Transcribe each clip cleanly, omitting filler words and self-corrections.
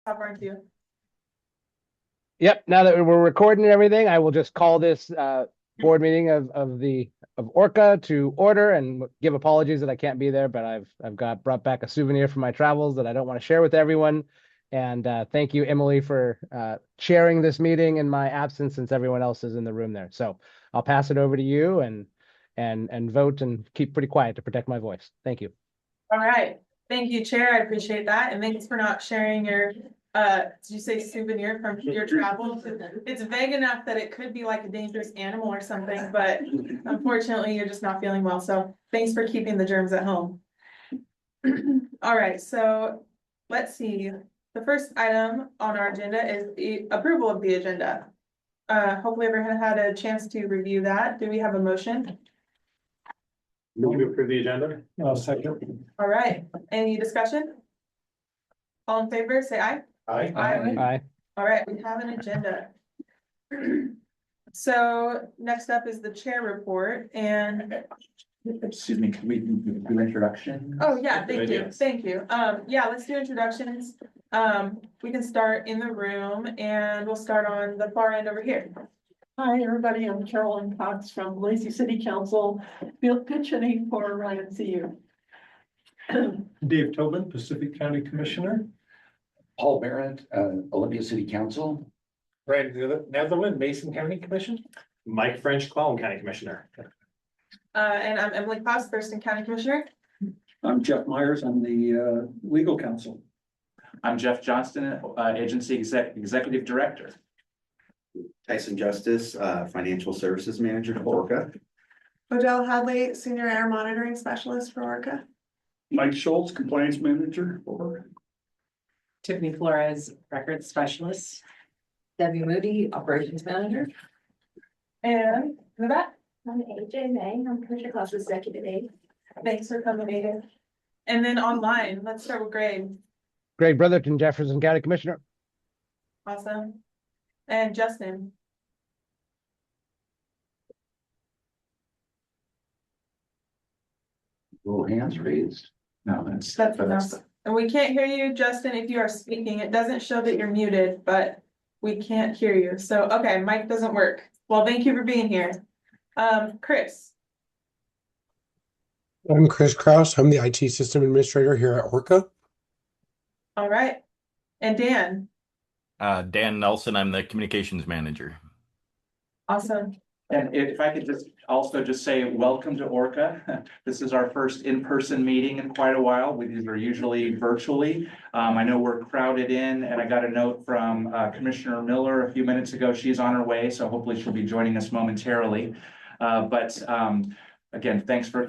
Aren't you? Yep. Now that we're recording and everything, I will just call this board meeting of ORCAA to order and give apologies that I can't be there, but I've got brought back a souvenir from my travels that I don't want to share with everyone. And thank you, Emily, for chairing this meeting in my absence since everyone else is in the room there. So I'll pass it over to you and vote and keep pretty quiet to protect my voice. Thank you. All right. Thank you, Chair. I appreciate that. And thanks for not sharing your did you say souvenir from your travels? It's vague enough that it could be like a dangerous animal or something, but unfortunately you're just not feeling well. So thanks for keeping the germs at home. All right, so let's see. The first item on our agenda is the approval of the agenda. Hopefully everyone had a chance to review that. Do we have a motion? Move to approve the agenda. Second. All right, any discussion? All in favor, say aye. Aye. Aye. All right, we have an agenda. So next up is the chair report and, Excuse me, can we do introduction? oh yeah, thank you, Yes. thank you. Yeah, let's do introductions. We can start in the room and we'll start on the far end over here. Hi, everybody. I'm Carolyn Cox from Lacey City Council, field pitching for YMCU. Dave Tobin, Pacific County Commissioner. Paul Barrett, Olympia City Council. Brandon Netherland, Mason County Commission. Mike French, Clallam County Commissioner. And I'm Emily Claus, Thurston County Commissioner. I'm Jeff Myers. I'm the legal counsel. I'm Jeff Johnston, Agency Executive Director. Tyson Justice, Financial Services Manager for ORCAA. Odell Hadley, Senior Air Monitoring Specialist for ORCAA. Mike Schultz, Compliance Manager for Tiffany Flores, Records Specialist. Debbie Moody, Operations Manager. And with that, I'm AJ May, I'm Commissioner Claus Executive Aide. thanks for coming, Aiden. And then online, let's start with Greg. Greg Brotherton, Jefferson County Commissioner. Awesome. And Justin. Little hands raised. No, That's enough. And we can't hear you, Justin, if you are speaking. It doesn't show that you're muted, but we can't hear you. So, okay, mic doesn't work. Well, thank you for being here. Chris. I'm Chris Kraus. I'm the IT System Administrator here at ORCAA. All right. And Dan. Dan Nelson, I'm the Communications Manager. Awesome. And if I could just say, welcome to ORCAA. This is our first in-person meeting in quite a while. These are usually virtually. I know we're crowded in, and I got a note from Commissioner Miller a few minutes ago. She's on her way, so hopefully she'll be joining us momentarily. Again, thanks for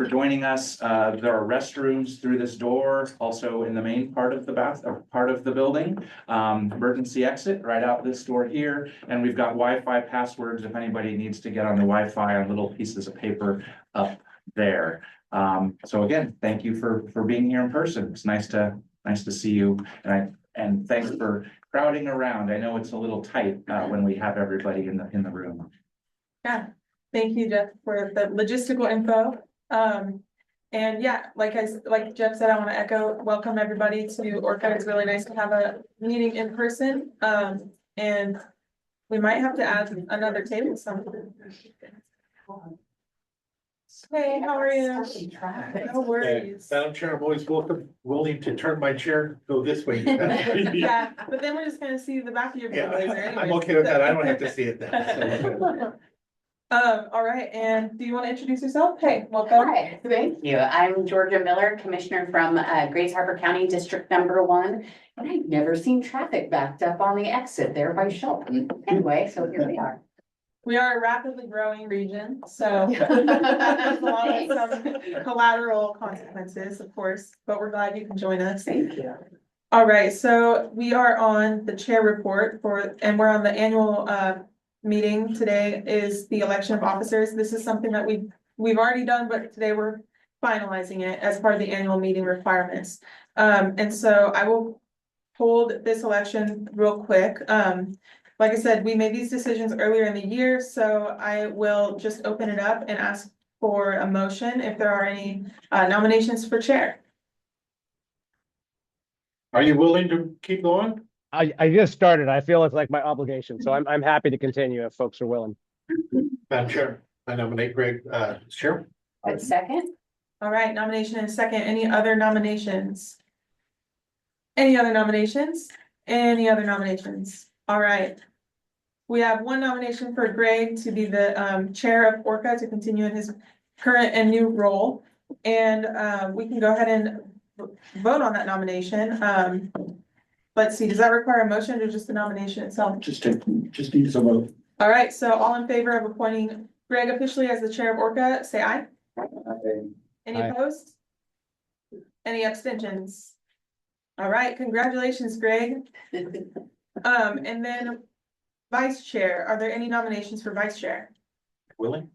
joining us. There are restrooms through this door, also in the main part of the building. Emergency exit right out this door here, and we've got Wi-Fi passwords if anybody needs to get on the Wi-Fi on little pieces of paper up there. So again, thank you for being here in person. It's nice to see you, and thanks for crowding around. I know it's a little tight when we have everybody in the room. Yeah. Thank you, Jeff, for the logistical info. And yeah, like Jeff said, I want to echo, welcome everybody to ORCAA. It's really nice to have a meeting in person. And we might have to add another table sometime. Hey, how are you? No worries. Madam Chair, I'm always willing to turn my chair, go this way. Yeah, but then we're just gonna see the back of your blazer anyway. I'm okay with that. I don't have to see it then. All right, and do you want to introduce yourself? Hey, welcome. Hi, thank you. I'm Georgia Miller, Commissioner from Grace Harbor County, District Number 1. And I've never seen traffic backed up on the exit there by Shelton. Anyway, so here we are. We are a rapidly growing region, so there's a lot of some collateral consequences, of course, but we're glad you can join us. Thank you. All right, so we are on the chair report and we're on the annual meeting. Today is the election of officers. This is something that we've already done, but today we're finalizing it as part of the annual meeting requirements. And so I will hold this election real quick. Like I said, we made these decisions earlier in the year, so I will just open it up and ask for a motion if there are any nominations for chair. Are you willing to keep going? I just started. I feel it's like my obligation, so I'm happy to continue if folks are willing. Madam Chair, I nominate Greg, Chair. A second? All right, nomination and second. Any other nominations? Any other nominations? Any other nominations? All right. We have one nomination for Greg to be the chair of ORCAA to continue in his current and new role. And we can go ahead and vote on that nomination. Let's see, does that require a motion or just the nomination itself? Just needs a vote. All right, so all in favor of appointing Greg officially as the chair of ORCAA, say aye. Any Aye. opposed? Any abstentions? All right, congratulations, Greg. And then vice chair, are there any nominations for vice chair? Willing?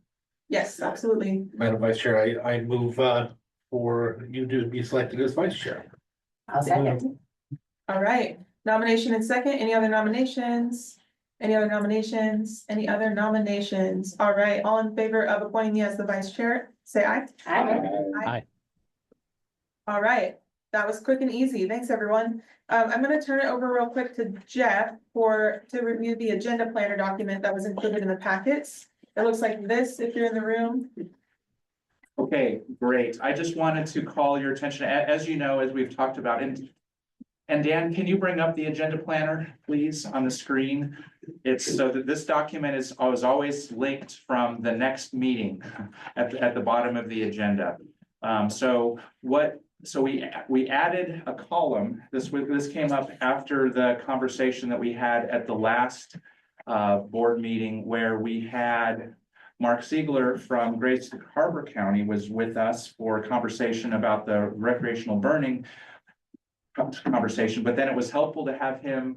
Yes, absolutely. Madam Vice Chair, I move for you to be selected as Vice Chair. I'll second. All right, nomination and second. Any other nominations? Any other nominations? Any other nominations? All right, all in favor of appointing me as the vice chair, say aye. Aye. All right, that was quick and easy. Thanks, everyone. I'm gonna turn it over real quick to Jeff to review the agenda planner document that was included in the packets. It looks like this, if you're in the room. Okay, great. I just wanted to call your attention, as you know, as we've talked about, and Dan, can you bring up the agenda planner, please, on the screen? It's so that this document is always linked from the next meeting at the bottom of the agenda. So we added a column. This came up after the conversation that we had at the last board meeting where we had Mark Siegler from Grace Harbor County was with us for a conversation about the recreational burning conversation, but then it was helpful to have him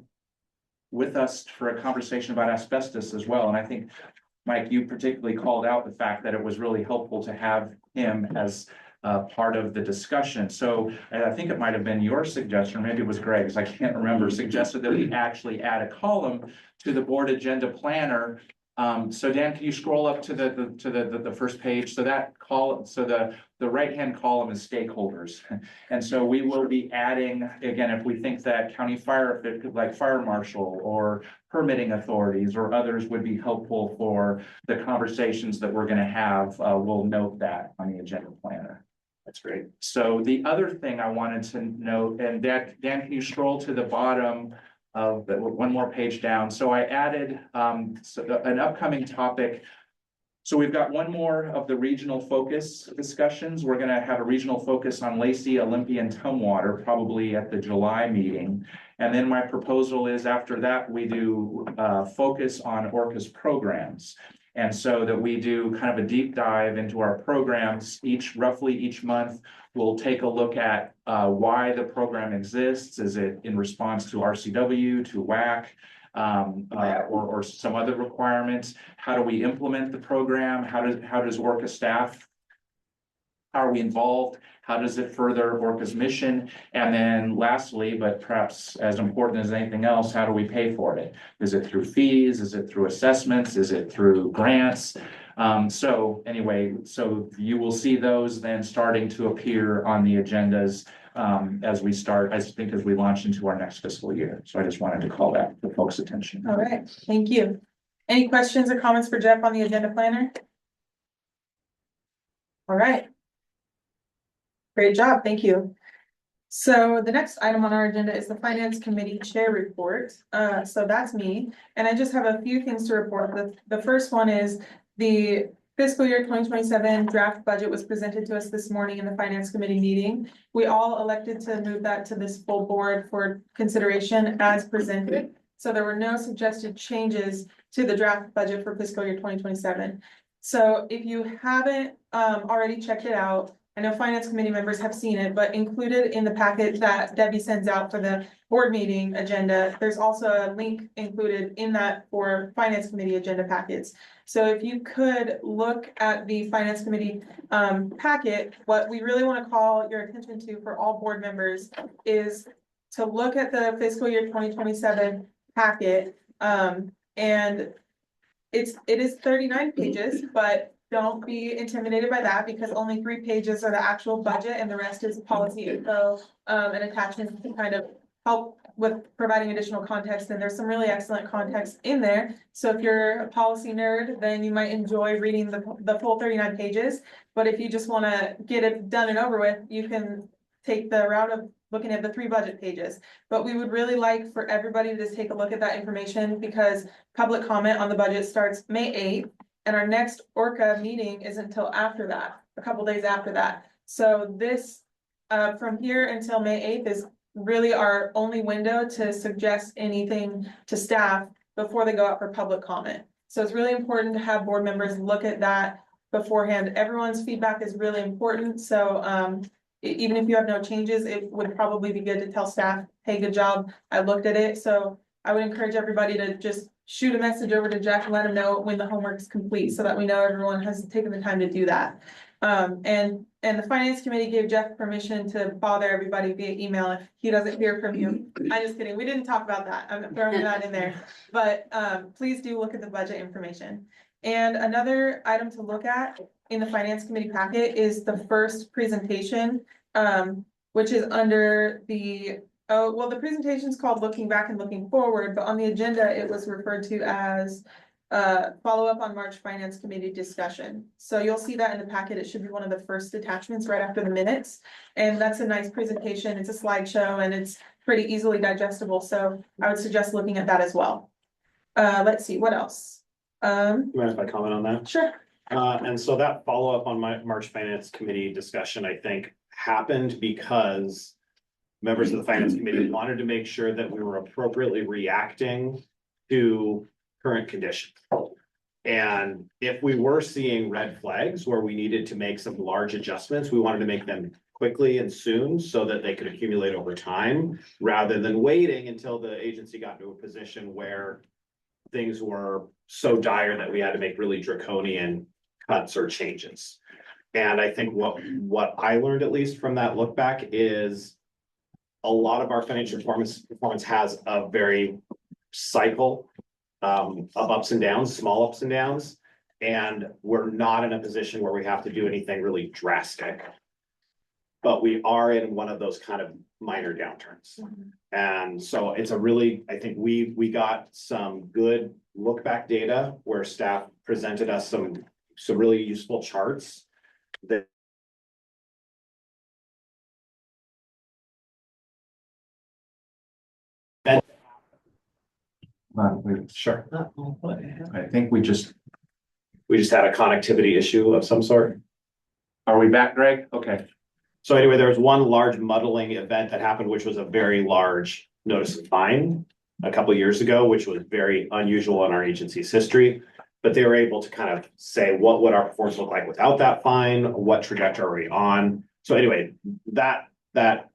with us for a conversation about asbestos as well. And I think, Mike, you particularly called out the fact that it was really helpful to have him as part of the discussion. So I think it might have been your suggestion, or maybe it was Greg's, I can't remember, suggested that we actually add a column to the board agenda planner. So Dan, can you scroll up to the first page? So that column, so the right-hand column is stakeholders. And so we will be adding, again, if we think that county fire, like fire marshal or permitting authorities or others would be helpful for the conversations that we're going to have, we'll note that on the agenda planner. That's great. So the other thing I wanted to note, and Dan, can you scroll to the bottom of the one more page down? So I added an upcoming topic. So we've got one more of the regional focus discussions. We're going to have a regional focus on Lacey, Olympia, and Tumwater, probably at the July meeting. And then my proposal is after that, we do focus on ORCAA's programs. And so that we do kind of a deep dive into our programs roughly each month. We'll take a look at why the program exists. Is it in response to RCW, to WAC, or some other requirements? How do we implement the program? How does ORCAA staff? How are we involved? How does it further ORCAA's mission? And then lastly, but perhaps as important as anything else, how do we pay for it? Is it through fees? Is it through assessments? Is it through grants? So anyway, so you will see those then starting to appear on the agendas as we launch into our next fiscal year. So I just wanted to call that to folks' attention. All right, thank you. Any questions or comments for Jeff on the agenda planner? All right. Great job, thank you. So the next item on our agenda is the Finance Committee Chair Report. So that's me, and I just have a few things to report. The first one is the fiscal year 2027 draft budget was presented to us this morning in the Finance Committee meeting. We all elected to move that to this full board for consideration as presented. So there were no suggested changes to the draft budget for fiscal year 2027. So if you haven't already checked it out, I know Finance Committee members have seen it, but included in the packet that Debbie sends out for the board meeting agenda, there's also a link included in that for Finance Committee agenda packets. So if you could look at the Finance Committee packet, what we really want to call your attention to for all board members is to look at the fiscal year 2027 packet. And it is 39 pages, but don't be intimidated by that because only 3 pages are the actual budget and the rest is policy info and attachments to kind of help with providing additional context, and there's some really excellent context in there. So if you're a policy nerd, then you might enjoy reading the full 39 pages. But if you just want to get it done and over with, you can take the route of looking at the 3 budget pages. But we would really like for everybody to just take a look at that information, because public comment on the budget starts May 8th. And our next ORCAA meeting isn't until after that, a couple days after that. So this, from here until May 8th is really our only window to suggest anything to staff before they go out for public comment. So it's really important to have board members look at that beforehand. Everyone's feedback is really important. So even if you have no changes, it would probably be good to tell staff, hey, good job, I looked at it. So I would encourage everybody to just shoot a message over to Jeff and let him know when the homework is complete, so that we know everyone has taken the time to do that. And the finance committee gave Jeff permission to bother everybody via email if he doesn't hear from you. I'm just kidding. We didn't talk about that. I'm throwing that in there. But please do look at the budget information. And another item to look at in the finance committee packet is the first presentation, which is under the, the presentation is called Looking Back and Looking Forward, but on the agenda, it was referred to as follow up on March Finance Committee discussion. So you'll see that in the packet. It should be one of the first attachments right after the minutes. And that's a nice presentation. It's a slideshow and it's pretty easily digestible. So I would suggest looking at that as well. Let's see, what else? You mind if I comment on that? Sure. And so that follow-up on my March Finance Committee discussion, I think, happened because members of the Finance Committee wanted to make sure that we were appropriately reacting to current conditions. And if we were seeing red flags where we needed to make some large adjustments, we wanted to make them quickly and soon so that they could accumulate over time, rather than waiting until the agency got to a position where things were so dire that we had to make really draconian cuts or changes. And I think what I learned, at least from that look back, is a lot of our financial performance has a very cycle of ups and downs, small ups and downs. And we're not in a position where we have to do anything really drastic. But we are in one of those kind of minor downturns. And so it's a really, I think we got some good look back data where staff presented us some really useful charts that sure. I think we just had a connectivity issue of some sort. Are we back, Greg? Okay. So anyway, there was one large muddling event that happened, which was a very large notice of fine a couple of years ago, which was very unusual in our agency's history. But they were able to kind of say, what would our performance look like without that fine? What trajectory are we on? So anyway, that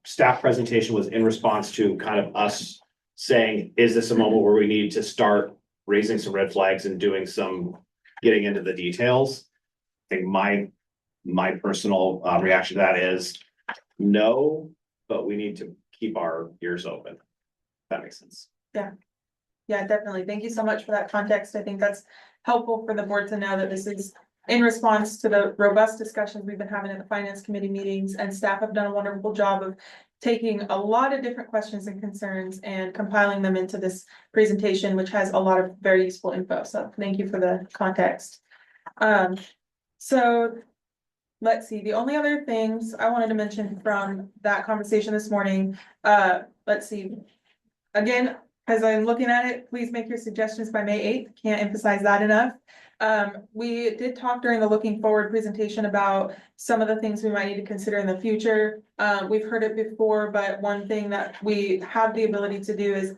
staff presentation was in response to kind of us saying, is this a moment where we need to start raising some red flags and getting into the details? I think my personal reaction to that is no, but we need to keep our ears open. If that makes sense. Yeah, definitely. Thank you so much for that context. I think that's helpful for the board to know that this is in response to the robust discussions we've been having at the finance committee meetings, and staff have done a wonderful job of taking a lot of different questions and concerns and compiling them into this presentation, which has a lot of very useful info. So thank you for the context. So let's see, the only other things I wanted to mention from that conversation this morning, let's see, again, as I'm looking at it, please make your suggestions by May 8th. Can't emphasize that enough. We did talk during the looking forward presentation about some of the things we might need to consider in the future. We've heard it before, but one thing that we have the ability to do is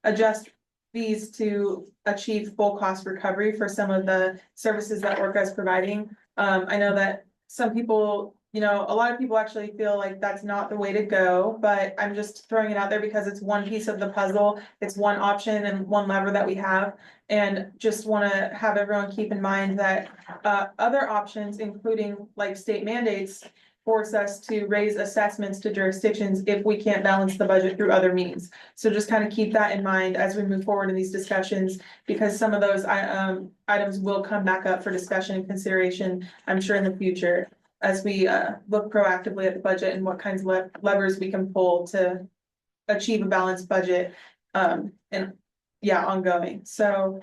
adjust fees to achieve full cost recovery for some of the services that ORCAA is providing. I know that some people, a lot of people actually feel like that's not the way to go, but I'm just throwing it out there because it's one piece of the puzzle. It's one option and one lever that we have. And just want to have everyone keep in mind that other options, including like state mandates, force us to raise assessments to jurisdictions if we can't balance the budget through other means. So just kind of keep that in mind as we move forward in these discussions, because some of those items will come back up for discussion and consideration, I'm sure, in the future, as we look proactively at the budget and what kinds of levers we can pull to achieve a balanced budget, and yeah, ongoing, so.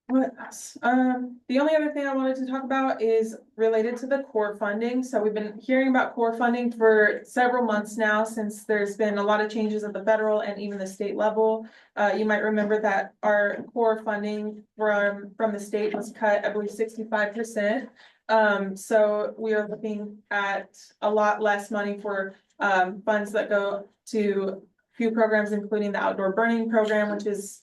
What else? The only other thing I wanted to talk about is related to the core funding. So we've been hearing about core funding for several months now, since there's been a lot of changes at the federal and even the state level. You might remember that our core funding from the state was cut, I believe 65%. So we are looking at a lot less money for funds that go to few programs, including the outdoor burning program, which is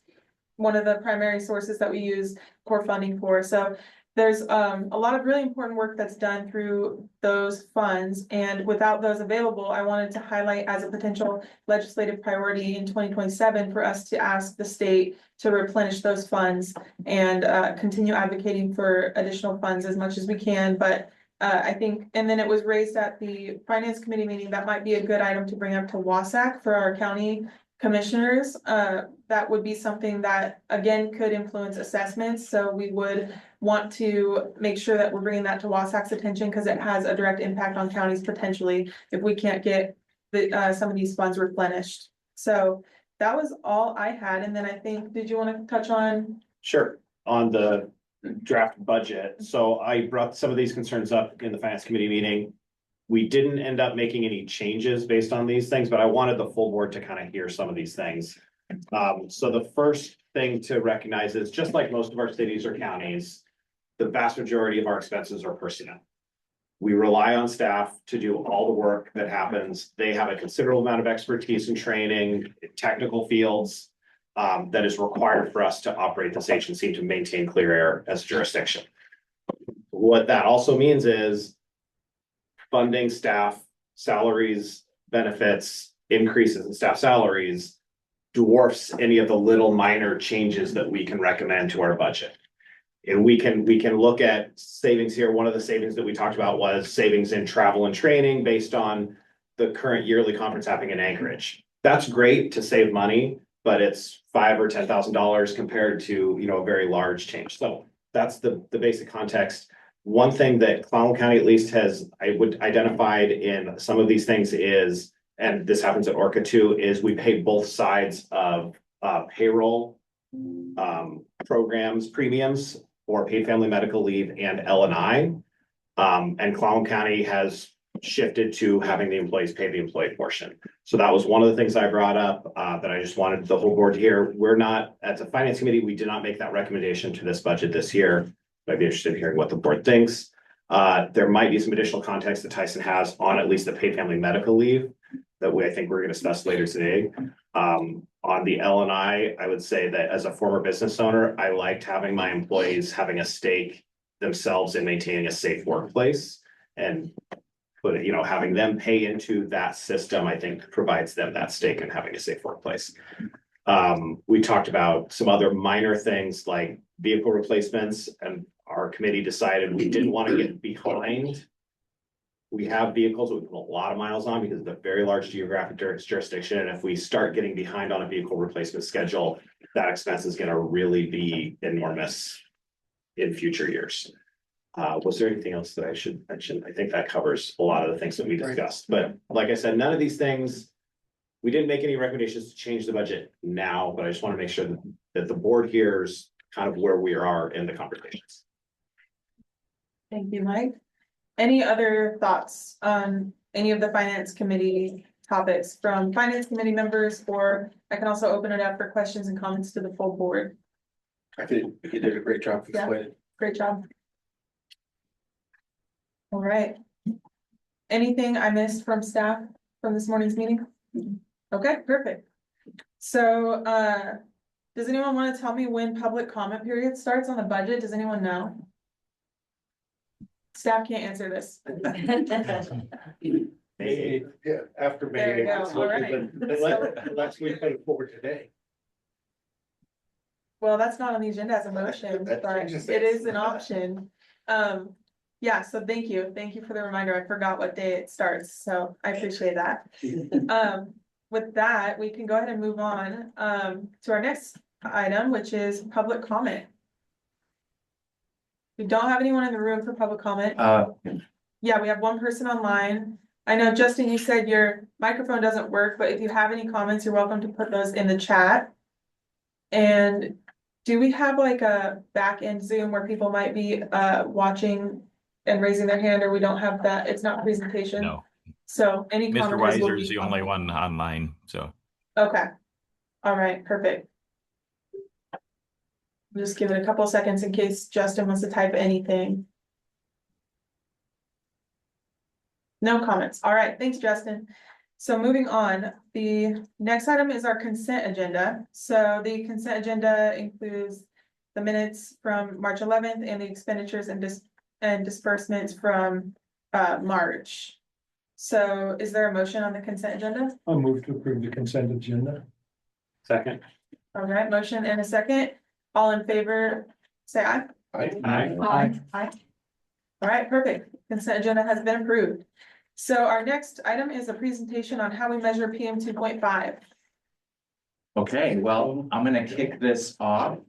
one of the primary sources that we use core funding for. So there's a lot of really important work that's done through those funds. And without those available, I wanted to highlight as a potential legislative priority in 2027 for us to ask the state to replenish those funds and continue advocating for additional funds as much as we can. But I think, and then it was raised at the finance committee meeting, that might be a good item to bring up to WASAC for our county commissioners. That would be something that, again, could influence assessments. So we would want to make sure that we're bringing that to WASAC's attention, because it has a direct impact on counties potentially if we can't get some of these funds replenished. So that was all I had. And then I think, did you want to touch on? Sure, on the draft budget. So I brought some of these concerns up in the finance committee meeting. We didn't end up making any changes based on these things, but I wanted the full board to kind of hear some of these things. So the first thing to recognize is, just like most of our cities or counties, the vast majority of our expenses are personnel. We rely on staff to do all the work that happens. They have a considerable amount of expertise and training in technical fields that is required for us to operate this agency to maintain clear air as a jurisdiction. What that also means is funding staff salaries, benefits, increases in staff salaries dwarfs any of the little minor changes that we can recommend to our budget. And we can look at savings here. One of the savings that we talked about was savings in travel and training based on the current yearly conference happening in Anchorage. That's great to save money, but it's $5,000 or $10,000 compared to, you know, a very large change. So that's the basic context. One thing that Clallam County at least has, I would identified in some of these things is, and this happens at ORCAA too, is we pay both sides of payroll programs, premiums for paid family medical leave and L&I. And Clallam County has shifted to having the employees pay the employee portion. So that was one of the things I brought up that I just wanted the whole board to hear. We're not, as a finance committee, we did not make that recommendation to this budget this year. I'd be interested in hearing what the board thinks. There might be some additional context that Tyson has on at least the paid family medical leave that I think we're going to discuss later today. On the L&I would say that as a former business owner, I liked having my employees having a stake themselves in maintaining a safe workplace, and having them pay into that system, I think provides them that stake in having a safe workplace. We talked about some other minor things like vehicle replacements, and our committee decided we didn't want to get behind. We have vehicles that we put a lot of miles on because of the very large geographic jurisdiction. And if we start getting behind on a vehicle replacement schedule, that expense is going to really be enormous in future years. Was there anything else that I should mention? I think that covers a lot of the things that we discussed. But like I said, none of these things, we didn't make any recommendations to change the budget now, but I just want to make sure that the board hears kind of where we are in the conversations. Thank you, Mike. Any other thoughts on any of the finance committee topics from finance committee members, or I can also open it up for questions and comments to the full board. I think you did a great job explaining. Great job. All right. Anything I missed from staff from this morning's meeting? Okay, perfect. So, does anyone want to tell me when public comment period starts on the budget? Does anyone know? Staff can't answer this. May, yeah, after May. There you go. All right. Unless we put it forward today. Well, that's not on the agenda as a motion, but it is an option. Yeah, so thank you. Thank you for the reminder. I forgot what day it starts, so I appreciate that. With that, we can go ahead and move on to our next item, which is public comment. We don't have anyone in the room for public comment. Yeah, we have one person online. I know, Justin, you said your microphone doesn't work, but if you have any comments, you're welcome to put those in the chat. And do we have like a back end Zoom where people might be watching and raising their hand, or we don't have that? It's not presentation. No, So any Mr. commenters will Weiser is be the only one online, so. Okay. All right, perfect. Just give it a couple seconds in case Justin wants to type anything. No comments. All right, thanks, Justin. So moving on, the next item is our consent agenda. So the consent agenda includes the minutes from March 11th and the expenditures and disbursements from March. So is there a motion on the consent agenda? I'll move to approve the consent agenda. Second. All right, motion and a second. All in favor, say aye. Aye. Aye. All right, perfect. Consent agenda has been approved. So our next item is a presentation on how we measure PM 2.5. Okay, well, I'm gonna kick this off.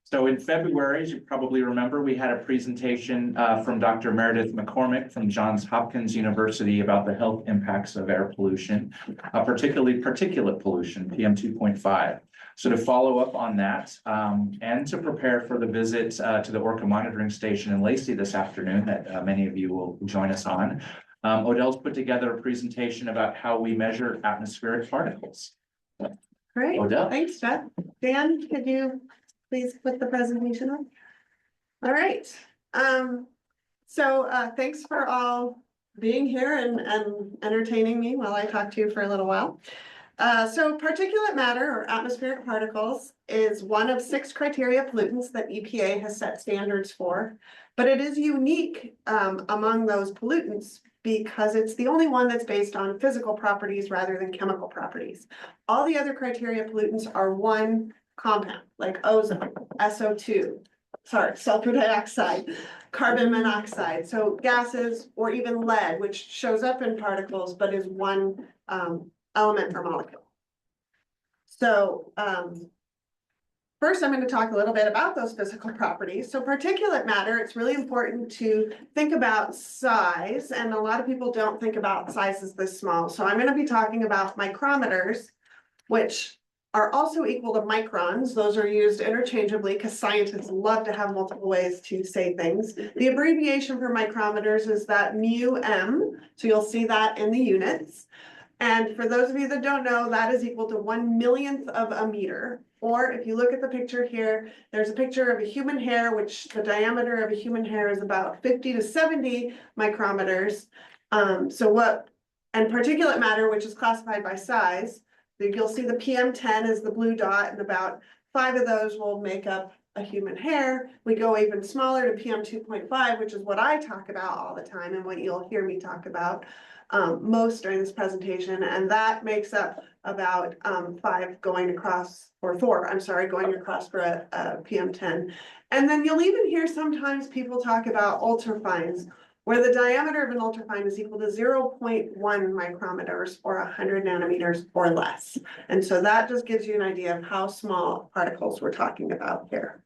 So in February, as you probably remember, we had a presentation from Dr. Meredith McCormick from Johns Hopkins University about the health impacts of air pollution, particularly particulate pollution, PM 2.5. So to follow up on that, and to prepare for the visit to the ORCAA monitoring station in Lacey this afternoon that many of you will join us on, Odell's put together a presentation about how we measure atmospheric particles. Great, Odell. thanks, Jeff. Dan, could you please put the presentation on? All right, thanks for all being here and entertaining me while I talk to you for a little while. So particulate matter or atmospheric particles is one of 6 criteria pollutants that EPA has set standards for, but it is unique among those pollutants because it's the only one that's based on physical properties rather than chemical properties. All the other criteria pollutants are one compound, like ozone, SO2, sulfur dioxide, carbon monoxide, so gases, or even lead, which shows up in particles but is one element or molecule. So first, I'm going to talk a little bit about those physical properties. So particulate matter, it's really important to think about size, and a lot of people don't think about sizes this small. So I'm going to be talking about micrometers, which are also equal to microns. Those are used interchangeably because scientists love to have multiple ways to say things. The abbreviation for micrometers is that μm, so you'll see that in the units. And for those of you that don't know, that is equal to 1/1,000,000th of a meter. Or if you look at the picture here, there's a picture of a human hair, which the diameter of a human hair is about 50 to 70 micrometers. And particulate matter, which is classified by size, you'll see the PM10 is the blue dot, and about 5 of those will make up a human hair. We go even smaller to PM 2.5, which is what I talk about all the time and what you'll hear me talk about most during this presentation, and that makes up about 5 going across, or 4, I'm sorry, going across for a PM10. And then you'll even hear sometimes people talk about ultrafines, where the diameter of an ultrafine is equal to 0.1 micrometers or 100 nanometers or less. And so that just gives you an idea of how small particles we're talking about here.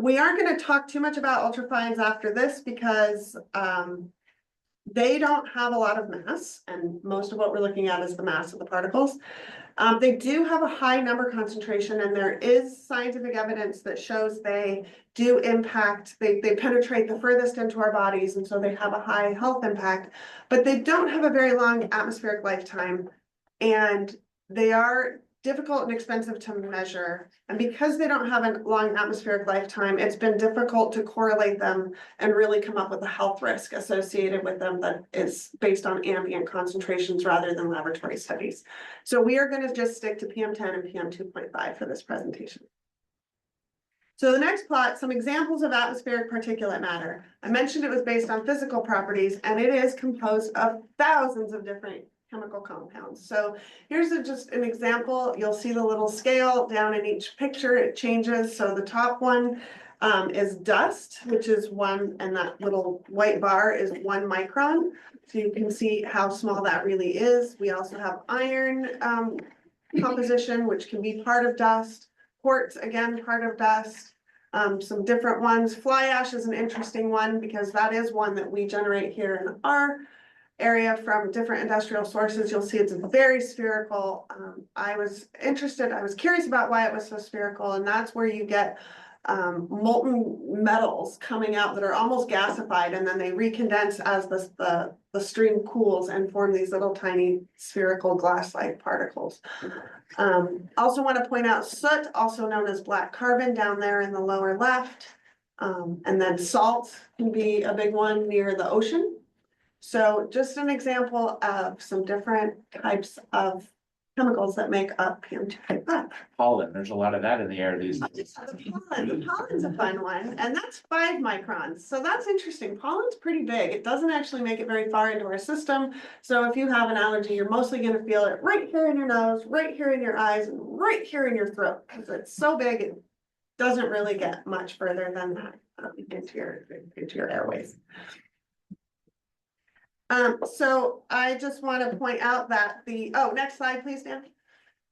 We aren't going to talk too much about ultrafines after this because they don't have a lot of mass, and most of what we're looking at is the mass of the particles. They do have a high number concentration, and there is scientific evidence that shows they do impact, they penetrate the furthest into our bodies, and so they have a high health impact, but they don't have a very long atmospheric lifetime, and they are difficult and expensive to measure. And because they don't have a long atmospheric lifetime, it's been difficult to correlate them and really come up with a health risk associated with them that is based on ambient concentrations rather than laboratory studies. So we are going to just stick to PM10 and PM 2.5 for this presentation. So the next plot, some examples of atmospheric particulate matter. I mentioned it was based on physical properties, and it is composed of thousands of different chemical compounds. So here's just an example. You'll see the little scale down in each picture. It changes. So the top one is dust, which is 1, and that little white bar is 1 micron. So you can see how small that really is. We also have iron composition, which can be part of dust. Quartz, again, part of dust. some different ones. Fly ash is an interesting one because that is one that we generate here in our area from different industrial sources. You'll see it's very spherical. I was curious about why it was so spherical, and that's where you get molten metals coming out that are almost gasified, and then they recondense as the stream cools and form these little tiny spherical glass-like particles. Also want to point out soot, also known as black carbon, down there in the lower left. And then salt can be a big one near the ocean. So just an example of some different types of chemicals that make up PM2.5. Pollen, there's a lot of that in the air these days. The pollen's a fun one, and that's 5 microns. So that's interesting. Pollen's pretty big. It doesn't actually make it very far into our system. So if you have an allergy, you're mostly going to feel it right here in your nose, right here in your eyes, and right here in your throat. Because it's so big, it doesn't really get much further than that into your airways. So I just want to point out that next slide, please, Dan.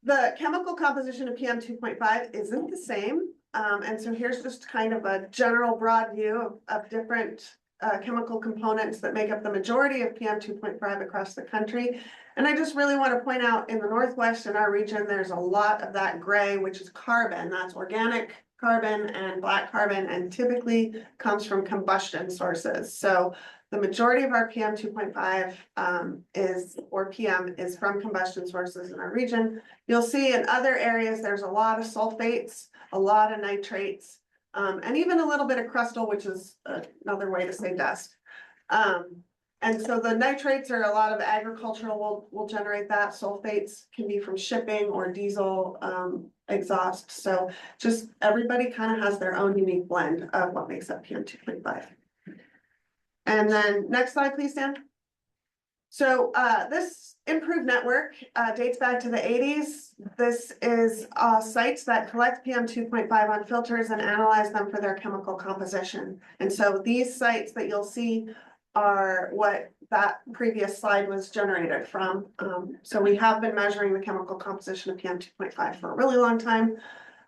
The chemical composition of PM 2.5 isn't the same. And so here's just kind of a general broad view of different chemical components that make up the majority of PM 2.5 across the country. And I just really want to point out in the Northwest, in our region, there's a lot of that gray, which is carbon. That's organic carbon and black carbon, and typically comes from combustion sources. So the majority of our PM 2.5 PM is from combustion sources in our region. You'll see in other areas, there's a lot of sulfates, a lot of nitrates, and even a little bit of crustal, which is another way to say dust. And so the nitrates are a lot of agricultural will generate that. Sulfates can be from shipping or diesel exhaust. So just everybody kind of has their own unique blend of what makes up PM 2.5. And then next slide, please, Dan. So this improved network dates back to the 80s. This is sites that collect PM 2.5 on filters and analyze them for their chemical composition. And so these sites that you'll see are what that previous slide was generated from. So we have been measuring the chemical composition of PM 2.5 for a really long time.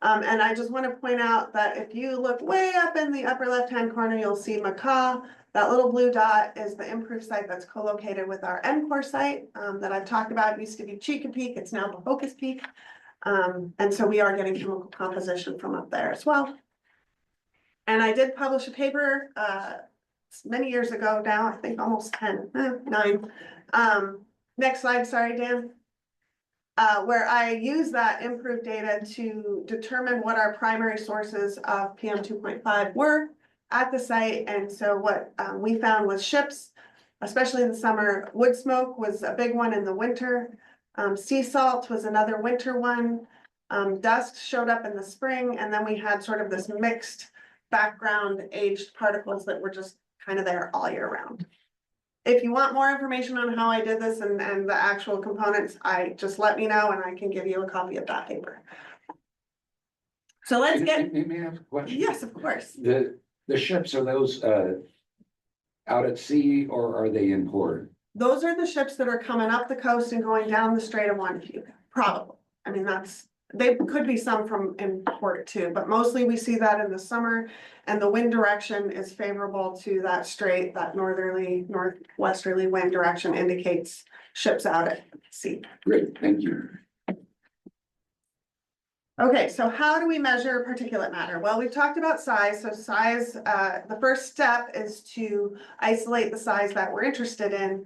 And I just want to point out that if you look way up in the upper left-hand corner, you'll see ORCAA. That little blue dot is the improved site that's co-located with our NCORE site that I've talked about. It used to be Chica Peak, it's now Bohocas Peak. And so we are getting chemical composition from up there as well. And I did publish a paper many years ago now, I think almost 9. Next slide, sorry, Dan. Where I use that improved data to determine what our primary sources of PM 2.5 were at the site. And so what we found was ships, especially in the summer. Wood smoke was a big one in the winter. Sea salt was another winter one. Dust showed up in the spring. And then we had sort of this mixed background aged particles that were just kind of there all year round. If you want more information on how I did this and the actual components, just let me know and I can give you a copy of that paper. So let's get. May I have a question? Yes, of course. The ships, are those out at sea or are they in port? Those are the ships that are coming up the coast and going down the Strait of Juan, probably. I mean, they could be some from in port too, but mostly we see that in the summer, and the wind direction is favorable to that strait. That northwesterly wind direction indicates ships out at sea. Great, thank you. Okay, so how do we measure particulate matter? Well, we've talked about size. So size, the first step is to isolate the size that we're interested in.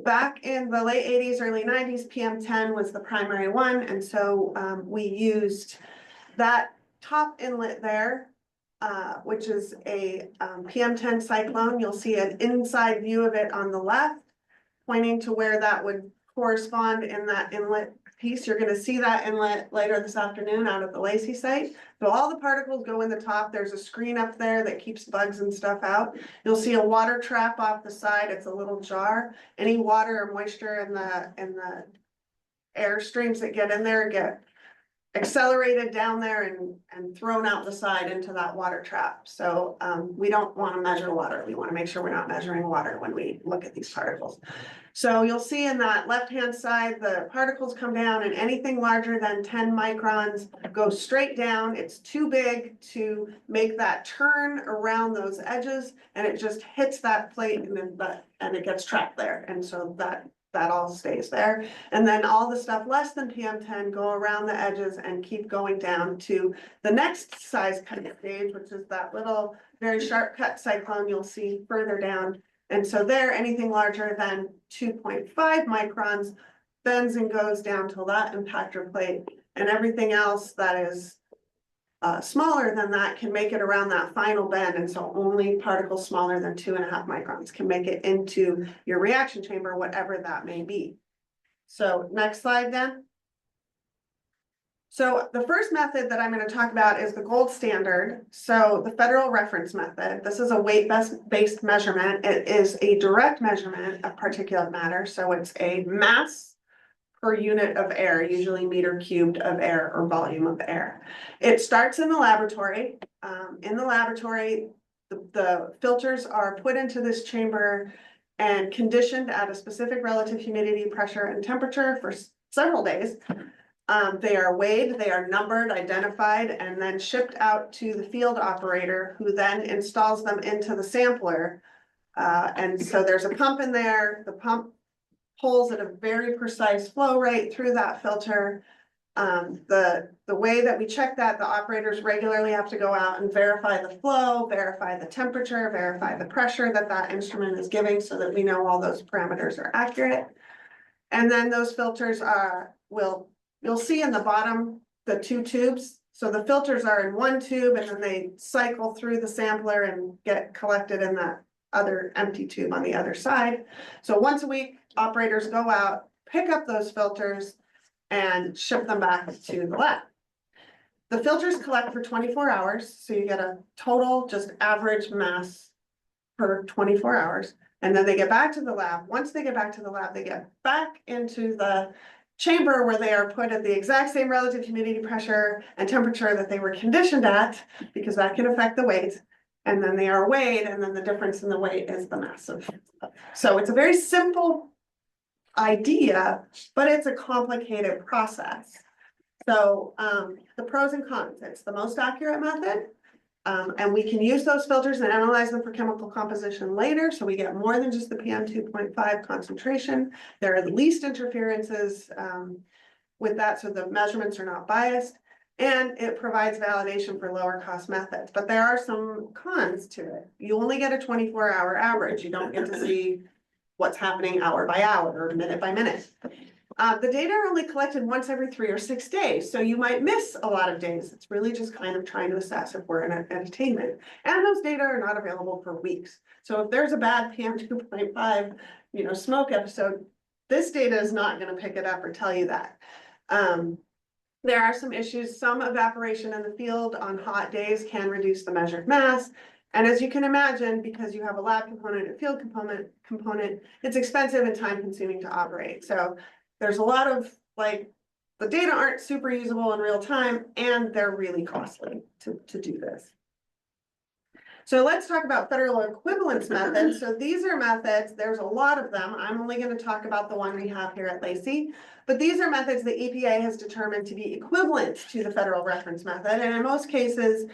Back in the late 80s, early 90s, PM10 was the primary one. And so we used that top inlet there, which is a PM10 cyclone. You'll see an inside view of it on the left, pointing to where that would correspond in that inlet piece. You're going to see that inlet later this afternoon out at the Lacey site. So all the particles go in the top. There's a screen up there that keeps bugs and stuff out. You'll see a water trap off the side. It's a little jar. Any water or moisture in the air streams that get in there get accelerated down there and thrown out the side into that water trap. So we don't want to measure water. We want to make sure we're not measuring water when we look at these particles. So you'll see in that left-hand side, the particles come down, and anything larger than 10 microns goes straight down. It's too big to make that turn around those edges, and it just hits that plate and it gets trapped there. And so that all stays there. And then all the stuff less than PM10 go around the edges and keep going down to the next size cut stage, which is that little very sharp cut cyclone you'll see further down. And so there, anything larger than 2.5 microns bends and goes down to that impactor plate, and everything else that is smaller than that can make it around that final bend. And so only particles smaller than 2.5 microns can make it into your reaction chamber, whatever that may be. So next slide then. So the first method that I'm going to talk about is the gold standard. So the federal reference method. This is a weight-based measurement. It is a direct measurement of particulate matter. So it's a mass per unit of air, usually meter cubed of air or volume of air. It starts in the laboratory. The filters are put into this chamber and conditioned at a specific relative humidity, pressure, and temperature for several days. They are weighed, they are numbered, identified, and then shipped out to the field operator, who then installs them into the sampler. And so there's a pump in there. The pump pulls at a very precise flow rate through that filter. The way that we check that, the operators regularly have to go out and verify the flow, verify the temperature, verify the pressure that that instrument is giving, so that we know all those parameters are accurate. And then those filters you'll see in the bottom, the two tubes. So the filters are in one tube, and then they cycle through the sampler and get collected in that other empty tube on the other side. So once a week, operators go out, pick up those filters, and ship them back to the lab. The filters collect for 24 hours, so you get a total just average mass per 24 hours. And then they get back to the lab. Once they get back to the lab, they get back into the chamber, where they are put at the exact same relative humidity, pressure, and temperature that they were conditioned at, because that can affect the weight. And then they are weighed, and then the difference in the weight is the mass of. So it's a very simple idea, but it's a complicated process. So the pros and cons: it's the most accurate method. And we can use those filters and analyze them for chemical composition later. So we get more than just the PM 2.5 concentration. There are the least interferences with that, so the measurements are not biased. And it provides validation for lower cost methods. But there are some cons to it. You only get a 24-hour average. You don't get to see what's happening hour by hour or minute by minute. The data are only collected once every 3 or 6 days, so you might miss a lot of days. It's really just kind of trying to assess if we're in an attainment. And those data are not available for weeks. So if there's a bad PM 2.5, smoke episode, this data is not going to pick it up or tell you that. There are some issues. Some evaporation in the field on hot days can reduce the measured mass. And as you can imagine, because you have a lab component and field component, it's expensive and time consuming to operate. So there's a lot of the data aren't super usable in real time, and they're really costly to do this. So let's talk about federal equivalence methods. So these are methods, there's a lot of them. I'm only going to talk about the one we have here at Lacey, but these are methods the EPA has determined to be equivalent to the federal reference method. And in most cases,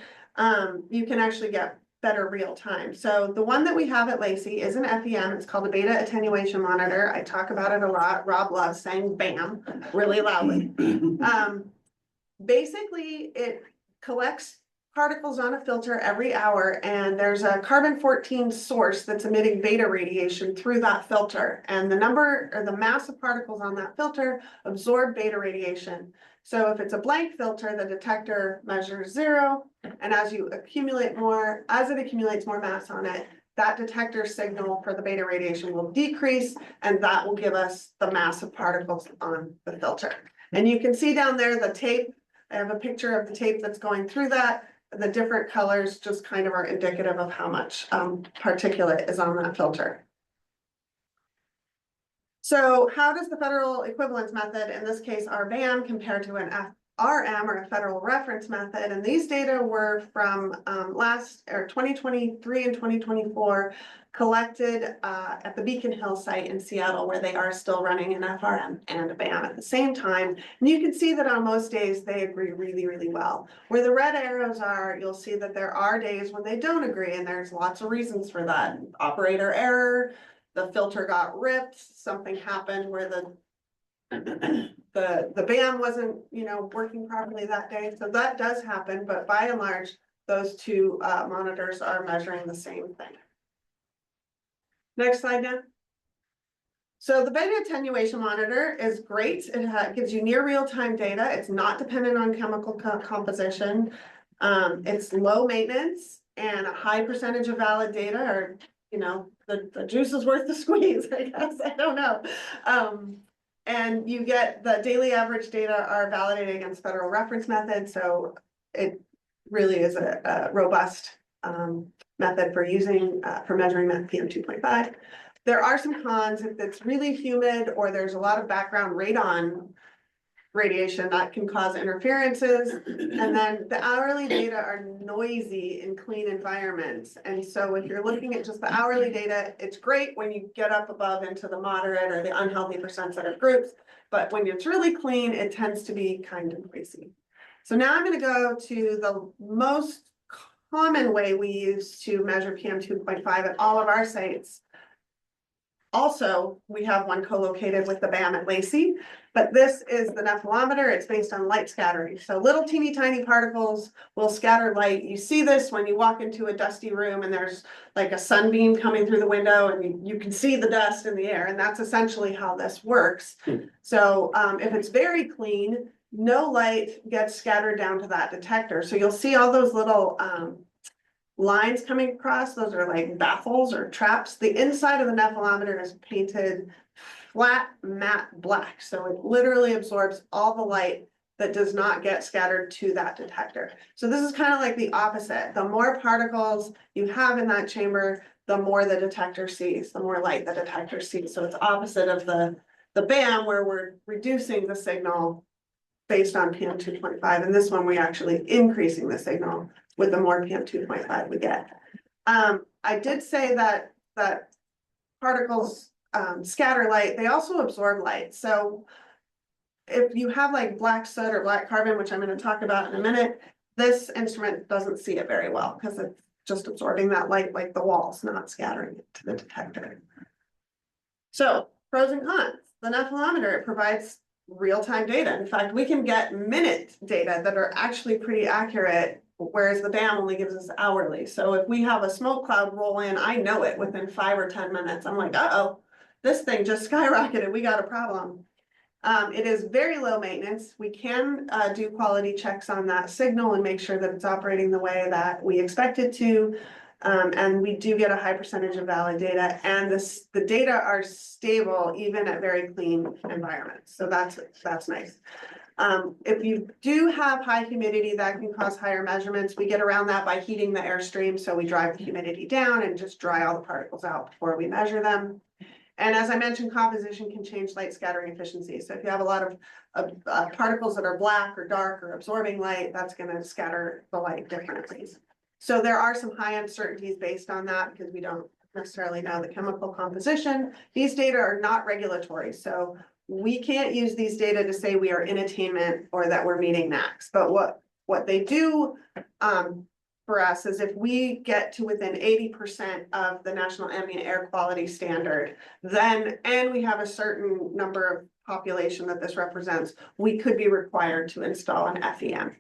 you can actually get better real time. So the one that we have at Lacey is an FEM. It's called a beta attenuation monitor. I talk about it a lot. Rob loves saying BAM really loudly. Basically, it collects particles on a filter every hour, and there's a carbon-14 source that's emitting beta radiation through that filter. And the number or the mass of particles on that filter absorb beta radiation. So if it's a blank filter, the detector measures 0. And as it accumulates more mass on it, that detector signal for the beta radiation will decrease, and that will give us the mass of particles on the filter. And you can see down there the tape. I have a picture of the tape that's going through that. The different colors just kind of are indicative of how much particulate is on that filter. So how does the federal equivalence method, in this case our BAM, compare to an RM, or a federal reference method, and these data were from last or 2023 and 2024, collected at the Beacon Hill site in Seattle, where they are still running an FRM and a BAM at the same time. And you can see that on most days they agree really, really well. Where the red arrows are, you'll see that there are days when they don't agree, and there's lots of reasons for that. Operator error, the filter got ripped, something happened where the BAM wasn't, working properly that day. So that does happen, but by and large, those two monitors are measuring the same thing. Next slide now. So the beta attenuation monitor is great. It gives you near real-time data. It's not dependent on chemical composition. It's low maintenance and a high percentage of valid data, or, the juice is worth the squeeze, I guess. I don't know. And you get the daily average data are validated against federal reference methods. So it really is a robust method for using, for measuring that PM 2.5. There are some cons. If it's really humid or there's a lot of background radon radiation, that can cause interferences. And then the hourly data are noisy in clean environments. And so if you're looking at just the hourly data, it's great when you get up above into the moderate or the unhealthy percent groups. But when it's really clean, it tends to be kind of noisy. So now I'm going to go to the most common way we use to measure PM 2.5 at all of our sites. Also, we have one co-located with the BAM at Lacey, but this is the nephelometer. It's based on light scattering. So little teeny tiny particles will scatter light. You see this when you walk into a dusty room and there's like a sunbeam coming through the window and you can see the dust in the air, and that's essentially how this works. So if it's very clean, no light gets scattered down to that detector. So you'll see all those little lines coming across. Those are like baffles or traps. The inside of the nephelometer is painted flat matte black. So it literally absorbs all the light that does not get scattered to that detector. So this is kind of like the opposite. The more particles you have in that chamber, the more the detector sees, the more light the detector sees. So it's opposite of the BAM, where we're reducing the signal based on PM 2.5. And this one, we're actually increasing the signal with the more PM 2.5 we get. I did say that particles scatter light. They also absorb light. So if you have like black soot or black carbon, which I'm going to talk about in a minute, this instrument doesn't see it very well because it's just absorbing that light like the walls, not scattering it to the detector. So pros and cons. The nephelometer, it provides real-time data. In fact, we can get minute data that are actually pretty accurate, whereas the BAM only gives us hourly. So if we have a smoke cloud roll in, I know it within 5 or 10 minutes. I'm like, uh-oh, this thing just skyrocketed. We got a problem. It is very low maintenance. We can do quality checks on that signal and make sure that it's operating the way that we expect it to. And we do get a high percentage of valid data, and the data are stable even at very clean environments. So that's nice. If you do have high humidity, that can cause higher measurements. We get around that by heating the airstream. So we drive the humidity down and just dry all the particles out before we measure them. And as I mentioned, composition can change light scattering efficiency. So if you have a lot of particles that are black or dark or absorbing light, that's going to scatter the light differently. So there are some high uncertainties based on that because we don't necessarily know the chemical composition. These data are not regulatory, so we can't use these data to say we are in attainment or that we're meeting max. But what they do for us is if we get to within 80% of the National Ambient Air Quality Standard, and we have a certain number of population that this represents, we could be required to install an FEM.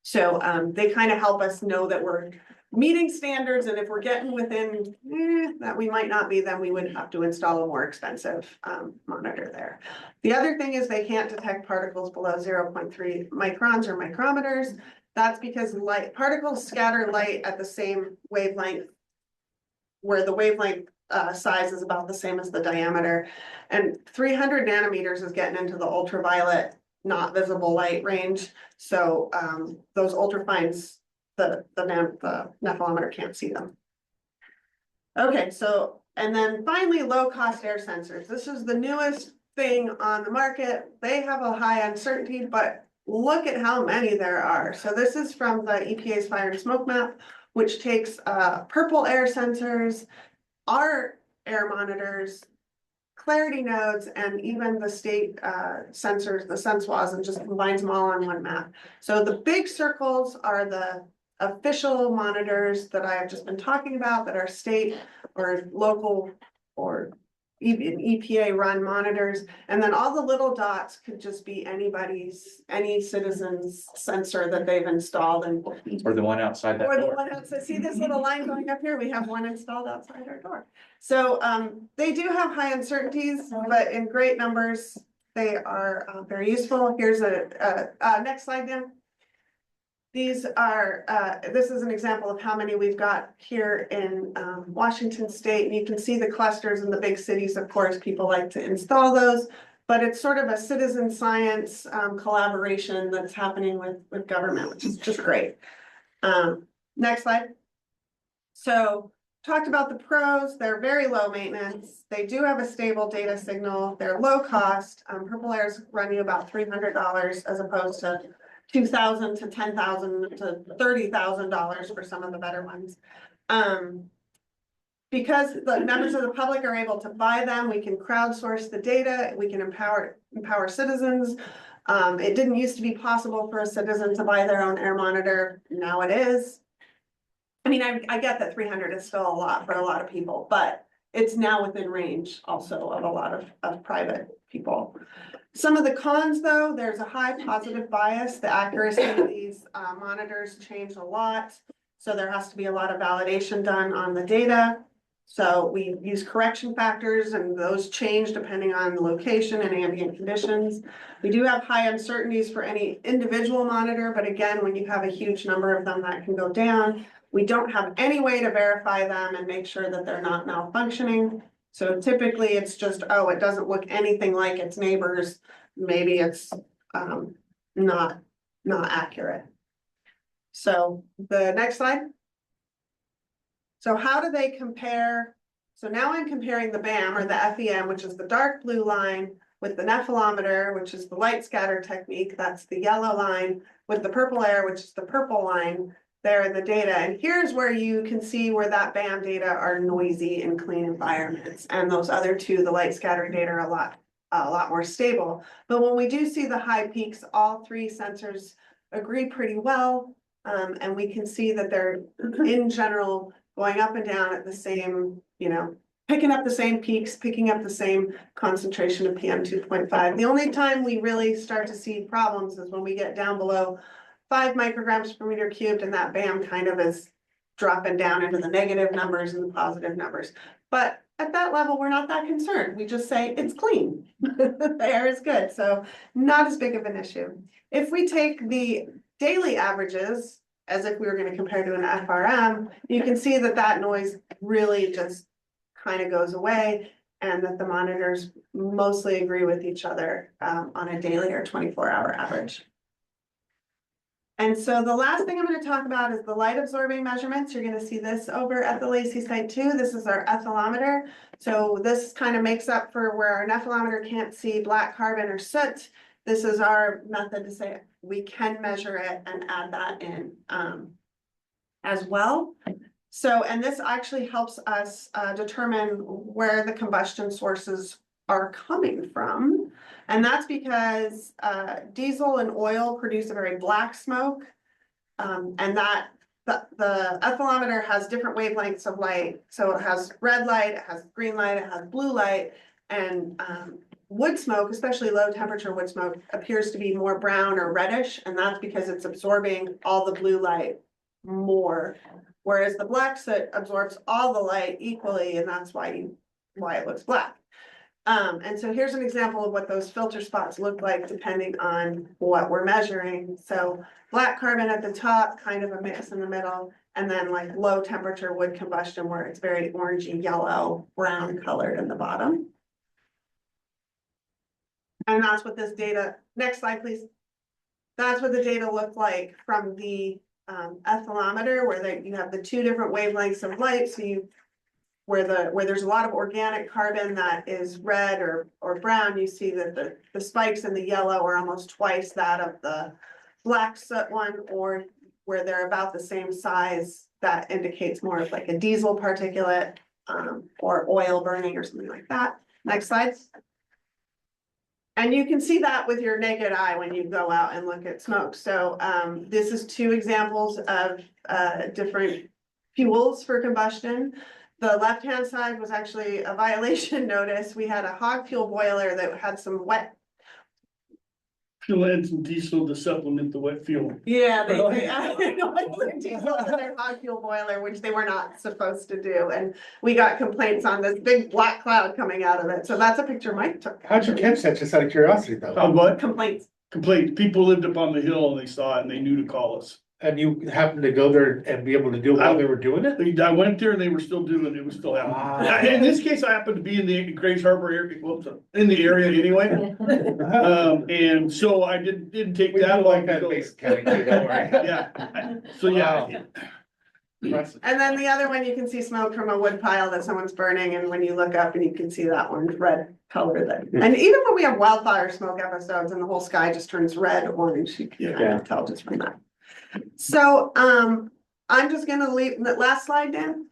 So they kind of help us know that we're meeting standards, and if we're getting within that we might not be, then we would have to install a more expensive monitor there. The other thing is they can't detect particles below 0.3 microns or micrometers. That's because particles scatter light at the same wavelength, where the wavelength size is about the same as the diameter, and 300 nanometers is getting into the ultraviolet, not visible light range. So those ultrafines, the nephelometer can't see them. Okay, so, and then finally, low cost air sensors. This is the newest thing on the market. They have a high uncertainty, but look at how many there are. So this is from the EPA's fire and smoke map, which takes purple air sensors, our air monitors, clarity nodes, and even the state sensors, the SenseWAS, and just combines them all on one map. So the big circles are the official monitors that I have just been talking about, that are state or local or even EPA run monitors. And then all the little dots could just be any citizen's sensor that they've installed, and Or the one outside that or the door. one outside. See this little line going up here? We have one installed outside our door. So they do have high uncertainties, but in great numbers, they are very useful. Here's a next slide, Dan. These are, this is an example of how many we've got here in Washington State. And you can see the clusters in the big cities. Of course, people like to install those, but it's sort of a citizen science collaboration that's happening with government, which is just great. Next slide. So talked about the pros. They're very low maintenance. They do have a stable data signal. They're low cost. Purple Air's run you about $300 as opposed to $2,000 to $10,000 to $30,000 for some of the better ones. Because the members of the public are able to buy them, we can crowdsource the data, we can empower citizens. It didn't used to be possible for a citizen to buy their own air monitor. Now it is. I mean, I get that 300 is still a lot for a lot of people, but it's now within range also of a lot of private people. Some of the cons, though, there's a high positive bias. The accuracy of these monitors change a lot. So there has to be a lot of validation done on the data. So we use correction factors, and those change depending on the location and ambient conditions. We do have high uncertainties for any individual monitor, but again, when you have a huge number of them, that can go down. We don't have any way to verify them and make sure that they're not malfunctioning. So typically it's just, oh, it doesn't look anything like its neighbors. Maybe it's not accurate. So the next slide. So how do they compare? So now I'm comparing the BAM or the FEM, which is the dark blue line, with the nephelometer, which is the light scatter technique. That's the yellow line, with the purple air, which is the purple line. There in the data, and here's where you can see where that BAM data are noisy in clean environments, and those other two, the light scattering data, are a lot more stable. But when we do see the high peaks, all three sensors agree pretty well, and we can see that they're in general going up and down at the same, picking up the same peaks, picking up the same concentration of PM 2.5. The only time we really start to see problems is when we get down below 5 micrograms per meter cubed, and that BAM kind of is dropping down into the negative numbers and the positive numbers. But at that level, we're not that concerned. We just say it's clean. The air is good, so not as big of an issue. If we take the daily averages, as if we were going to compare to an FRM, you can see that that noise really just kind of goes away, and that the monitors mostly agree with each other on a daily or 24-hour average. And so the last thing I'm going to talk about is the light absorbing measurements. You're going to see this over at the Lacey site too. This is our ethylometer. So this kind of makes up for where our nephelometer can't see black carbon or soot. This is our method to say we can measure it and add that in as well. So, and this actually helps us determine where the combustion sources are coming from. And that's because diesel and oil produce a very black smoke. And that the ethylometer has different wavelengths of light. So it has red light, it has green light, it has blue light, and wood smoke, especially low temperature wood smoke, appears to be more brown or reddish, and that's because it's absorbing all the blue light more. Whereas the black soot absorbs all the light equally, and that's why it looks black. And so here's an example of what those filter spots look like depending on what we're measuring. So black carbon at the top, kind of a mix in the middle, and then like low temperature wood combustion where it's very orangey, yellow, brown colored in the bottom. And that's what this data, next slide, please. That's what the data look like from the ethylometer, where you have the two different wavelengths of light. So you where there's a lot of organic carbon that is red or brown, you see that the spikes in the yellow are almost twice that of the black soot one, or where they're about the same size, that indicates more of like a diesel particulate, or oil burning or something like that. Next slide. And you can see that with your naked eye when you go out and look at smoke. So this is two examples of different fuels for combustion. The left-hand side was actually a violation notice. We had a hog fuel boiler that had some wet. Fuel and some diesel to supplement the wet fuel. Yeah, they added diesel to their hog fuel boiler, which they were not supposed to do. And we got complaints on this big black cloud coming out of it. So that's a picture Mike took. How'd you catch that, just out of curiosity though? What? Complaints. Complaints. People lived up on the hill and they saw it and they knew to call us. And you happened to go there and be able to do it while they were doing it? I went there and they were still doing it. It was still happening. In this case, I happened to be in the Grays Harbor area, in the area anyway. And so I didn't take that long to go. Yeah. So yeah. And then the other one, you can see smoke from a wood pile that someone's burning, and when you look up and you can see that orange red color that, and even when we have wildfire smoke episodes and the whole sky just turns red, orange, you can kind of tell just from that. So, I'm just gonna leave, the last slide, Dan.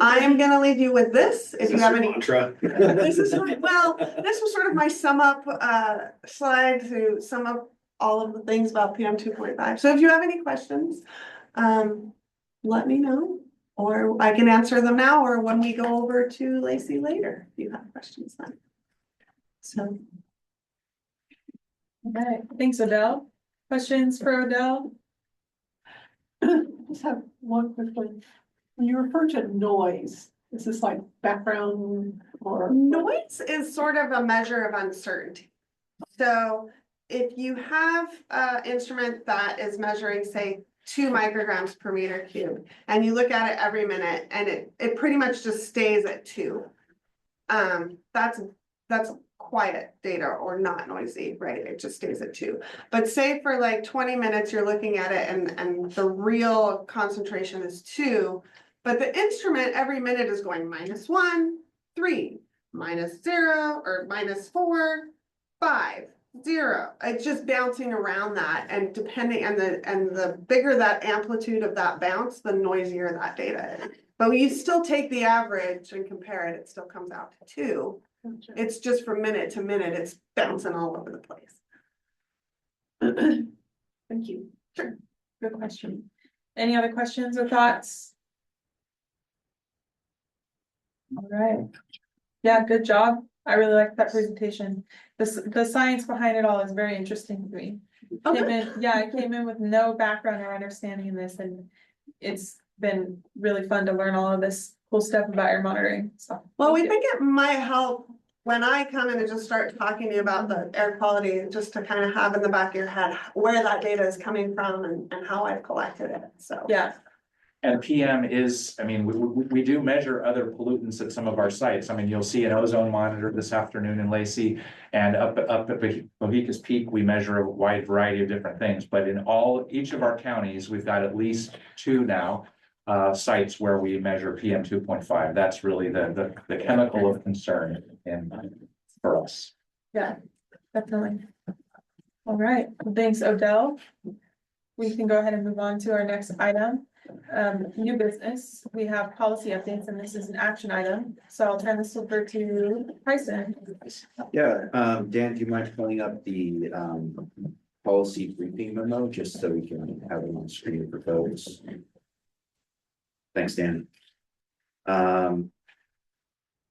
I am gonna leave you with this, if you have any. This is, well, this was sort of my sum up, slide to sum up all of the things about PM 2.5. So if you have any questions, let me know, or I can answer them now, or when we go over to Lacey later, if you have questions then. So. Okay, thanks, Odell. Questions for Odell? Just have one quick one. When you refer to noise, is this like background or? Noise is sort of a measure of uncertainty. So if you have an instrument that is measuring, say, 2 micrograms per meter cube, and you look at it every minute and it pretty much just stays at 2. That's quiet data or not noisy, right? It just stays at 2. But say for like 20 minutes, you're looking at it and the real concentration is 2, but the instrument every minute is going -1, 3, -0, or -4, 5, 0. It's just bouncing around that, and depending, and the bigger that amplitude of that bounce, the noisier that data is. But when you still take the average and compare it, it still comes out to 2. It's just from minute to minute, it's bouncing all over the place. Thank you. Sure, good question. Any other questions or thoughts? All right. Yeah, good job. I really liked that presentation. The science behind it all is very interesting to me. I came in with no background or understanding in this, and it's been really fun to learn all of this cool stuff about your monitoring. So, well, we think it might help when I come in and just start talking to you about the air quality, just to kind of have in the back of your head where that data is coming from and how I've collected it. So yeah. And PM is, I mean, we do measure other pollutants at some of our sites. I mean, you'll see an ozone monitor this afternoon in Lacey, and up at Mohica's Peak, we measure a wide variety of different things. But in each of our counties, we've got at least 2 now sites where we measure PM 2.5. That's really the chemical of concern for us. Yeah, definitely. All right, well, thanks, Odell. We can go ahead and move on to our next item. New business. We have policy updates, and this is an action item. So I'll turn this over to Tyson. Yeah, Dan, do you mind pulling up the policy briefing memo just so we can have it on screen for folks? Thanks, Dan.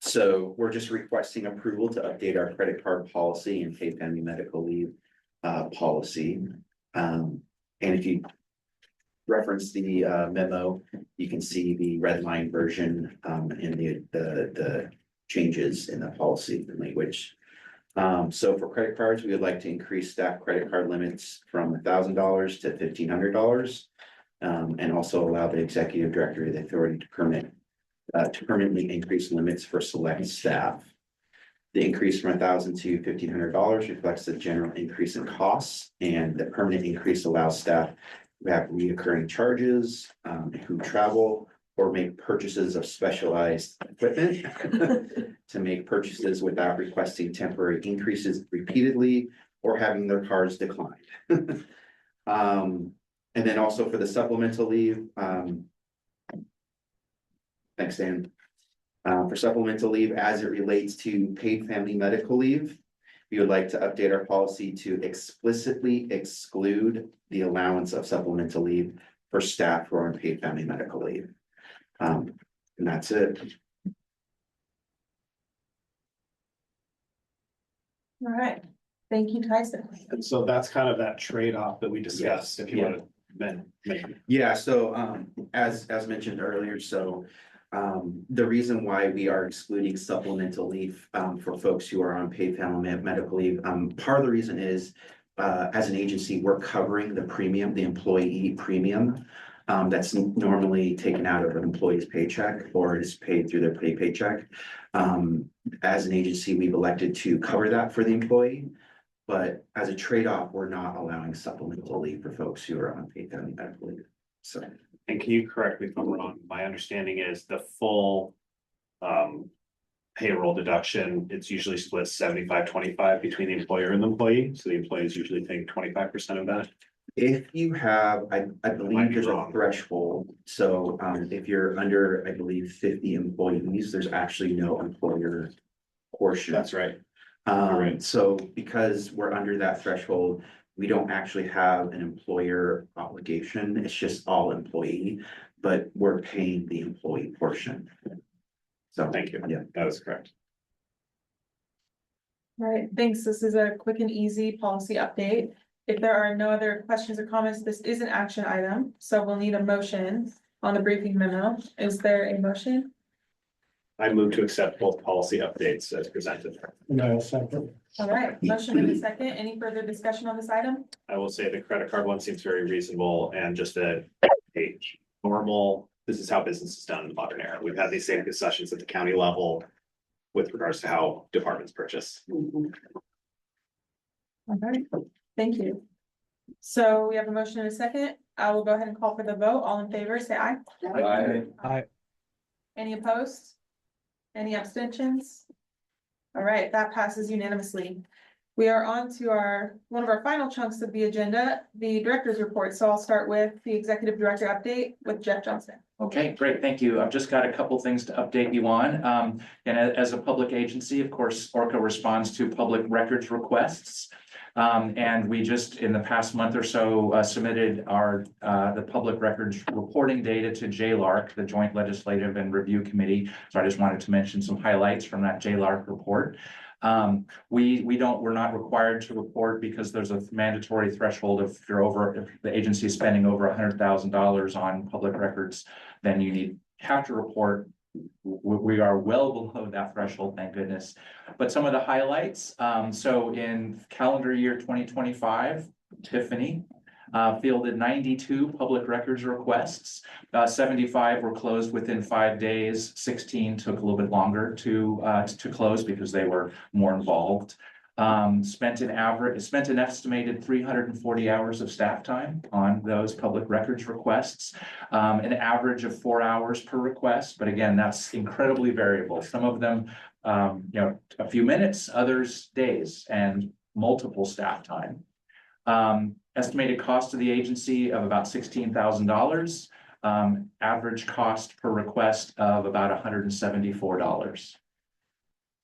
So we're just requesting approval to update our credit card policy and paid family medical leave policy. And if you reference the memo, you can see the red line version and the changes in the policy language. So for credit cards, we would like to increase staff credit card limits from $1,000 to $1,500. And also allow the executive director the authority to permanently increase limits for select staff. The increase from $1,000 to $1,500 reflects the general increase in costs, and the permanent increase allows staff who have reoccurring charges, who travel or make purchases of specialized equipment, to make purchases without requesting temporary increases repeatedly or having their cars declined. And then also for the supplemental leave, thanks, Dan. For supplemental leave, as it relates to paid family medical leave, we would like to update our policy to explicitly exclude the allowance of supplemental leave for staff who are on paid family medical leave. And that's it. All right, thank you, Tyson. And so that's kind of that trade-off that we discussed, if you want to mention. Yeah, so as mentioned earlier, so the reason why we are excluding supplemental leave for folks who are on paid family medical leave, part of the reason is as an agency, we're covering the premium, the employee premium that's normally taken out of an employee's paycheck or is paid through their paycheck. As an agency, we've elected to cover that for the employee. But as a trade-off, we're not allowing supplemental leave for folks who are on paid family medical leave. So, And can you correct me if I'm wrong? My understanding is the full payroll deduction, it's usually split 75-25 between the employer and the employee. So the employee is usually paying 25% of that. if you have, I Might believe be there's a wrong. threshold. So if you're under, I believe, 50 employees, there's actually no employer portion. That's right. right. So because we're under that threshold, we don't actually have an employer obligation. It's just all employee, but we're paying the employee portion. So Thank you. Yeah. That is correct. All right, thanks. This is a quick and easy policy update. If there are no other questions or comments, this is an action item, so we'll need a motion on the briefing memo. Is there a motion? I move to accept both policy updates as presented. No, second. All right, motion in a second. Any further discussion on this item? I will say the credit card one seems very reasonable and just a normal, this is how business is done in the modern era. We've had these same discussions at the county level with regards to how departments purchase. All right, thank you. So we have a motion in a second. I will go ahead and call for the vote. All in favor, say aye. Aye. Any opposed? Any abstentions? All right, that passes unanimously. We are on to one of our final chunks of the agenda, the director's report. So I'll start with the executive director update with Jeff Johnson. Okay, great, thank you. I've just got a couple things to update you on. And as a public agency, of course, ORCAA responds to public records requests. And we just, in the past month or so, submitted the public records reporting data to JLARC, the Joint Legislative and Review Committee. So I just wanted to mention some highlights from that JLARC report. We're not required to report because there's a mandatory threshold if the agency is spending over $100,000 on public records, then you have to report. We are well below that threshold, thank goodness. But some of the highlights, so in calendar year 2025, Tiffany fielded 92 public records requests. 75 were closed within 5 days. 16 took a little bit longer to close because they were more involved. Spent an estimated 340 hours of staff time on those public records requests, an average of 4 hours per request. But again, that's incredibly variable. Some of them, a few minutes, others days, and multiple staff time. Estimated cost to the agency of about $16,000. Average cost per request of about $174.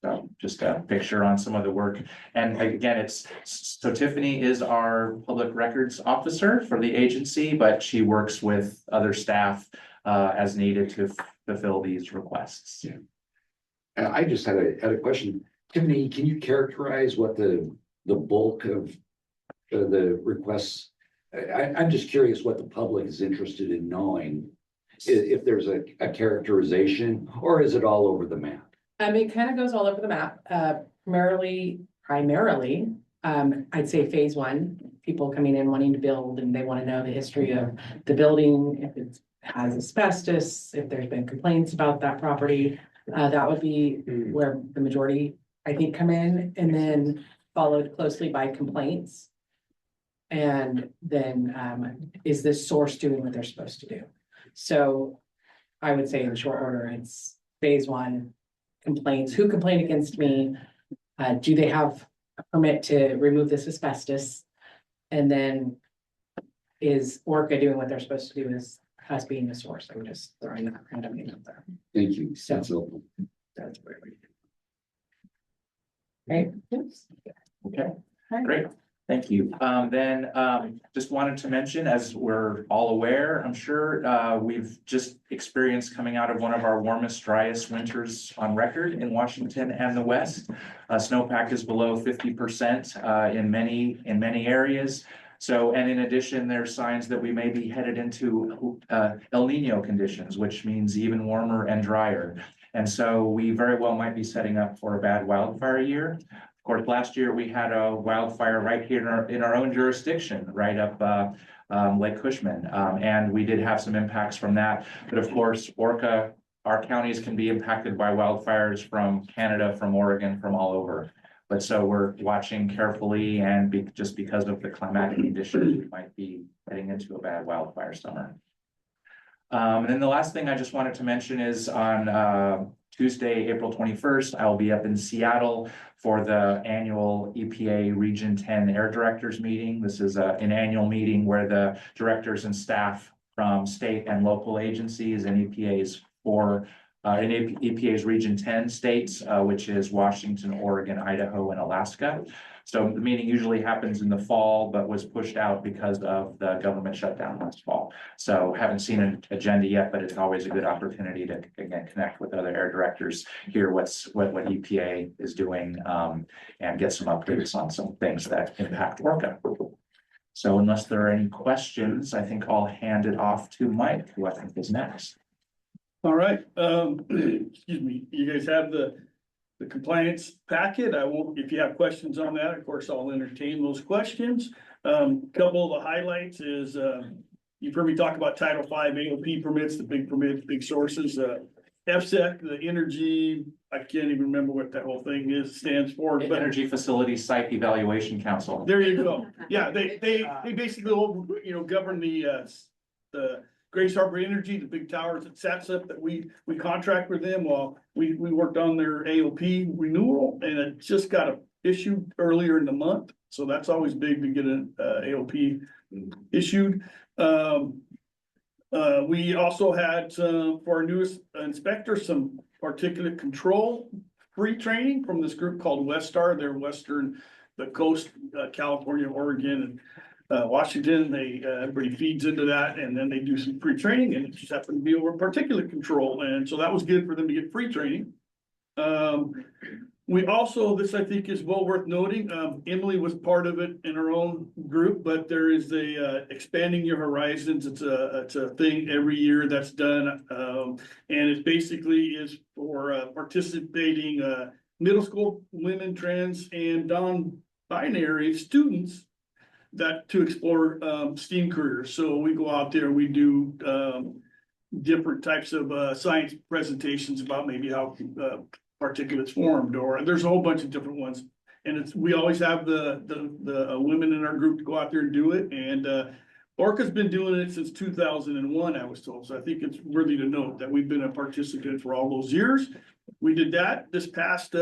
So just a picture on some of the work. And again, so Tiffany is our public records officer for the agency, but she works with other staff as needed to fulfill these requests. Yeah. I just had a question. Tiffany, can you characterize what the bulk of the requests? I'm just curious what the public is interested in knowing, if there's a characterization, or is it all over the map? It kind of goes all over the map, primarily, I'd say phase one, people coming in wanting to build and they want to know the history of the building, if it has asbestos, if there's been complaints about that property. That would be where the majority, I think, come in, and then followed closely by complaints. And then is this source doing what they're supposed to do? So I would say in short order, it's phase one complaints, who complained against me? Do they have a permit to remove this asbestos? And then is ORCAA doing what they're supposed to do as us being the source? I'm just throwing that randomly out there. Thank you. So- That's helpful. That's where we. Right? Okay, great. Thank you. Just wanted to mention, as we're all aware, I'm sure, we've just experienced coming out of one of our warmest, driest winters on record in Washington and the West. Snowpack is below 50% in many areas. So, and in addition, there's signs that we may be headed into El Nino conditions, which means even warmer and drier. And so we very well might be setting up for a bad wildfire year. Of course, last year we had a wildfire right here in our own jurisdiction, right up Lake Cushman. And we did have some impacts from that. But of course, ORCAA, our counties can be impacted by wildfires from Canada, from Oregon, from all over. But so we're watching carefully, and just because of the climatic conditions, we might be heading into a bad wildfire summer. And then the last thing I just wanted to mention is on Tuesday, April 21st, I'll be up in Seattle for the annual EPA Region 10 Air Directors meeting. This is an annual meeting where the directors and staff from state and local agencies and EPA's EPA's Region 10 states, which is Washington, Oregon, Idaho, and Alaska. So the meeting usually happens in the fall, but was pushed out because of the government shutdown last fall. So haven't seen an agenda yet, but it's always a good opportunity to again connect with other air directors, hear what EPA is doing, and get some updates on some things that impact ORCAA. So unless there are any questions, I think I'll hand it off to Mike, who I think is next. All right, excuse me, you guys have the compliance packet. I won't, if you have questions on that, of course, I'll entertain those questions. Couple of the highlights is, you've heard me talk about Title V AOP permits, the big permits, big sources, FSEC, the energy, I can't even remember what that whole thing stands for. But Energy Facility Site Evaluation Council. there you go. Yeah, they basically, govern the Grace Harbor Energy, the big towers that sets up that we contract with them while we worked on their AOP renewal, and it just got issued earlier in the month. So that's always big to get an AOP issued. We also had for our newest inspector, some particulate control free training from this group called Westar. They're Western, the coast, California, Oregon, and Washington. Everybody feeds into that, and then they do some free training, and it just happened to be over particulate control, and so that was good for them to get free training. We also, this I think is well worth noting, Emily was part of it in her own group, but there is a expanding your horizons. It's a thing every year that's done, and it basically is for participating middle school women, trans, and non-binary students that to explore STEAM careers. So we go out there, we do different types of science presentations about maybe how particulates formed, or there's a whole bunch of different ones. And we always have the women in our group to go out there and do it. And ORCAA's been doing it since 2001, I was told. So I think it's worthy to note that we've been a participant for all those years. We did that this past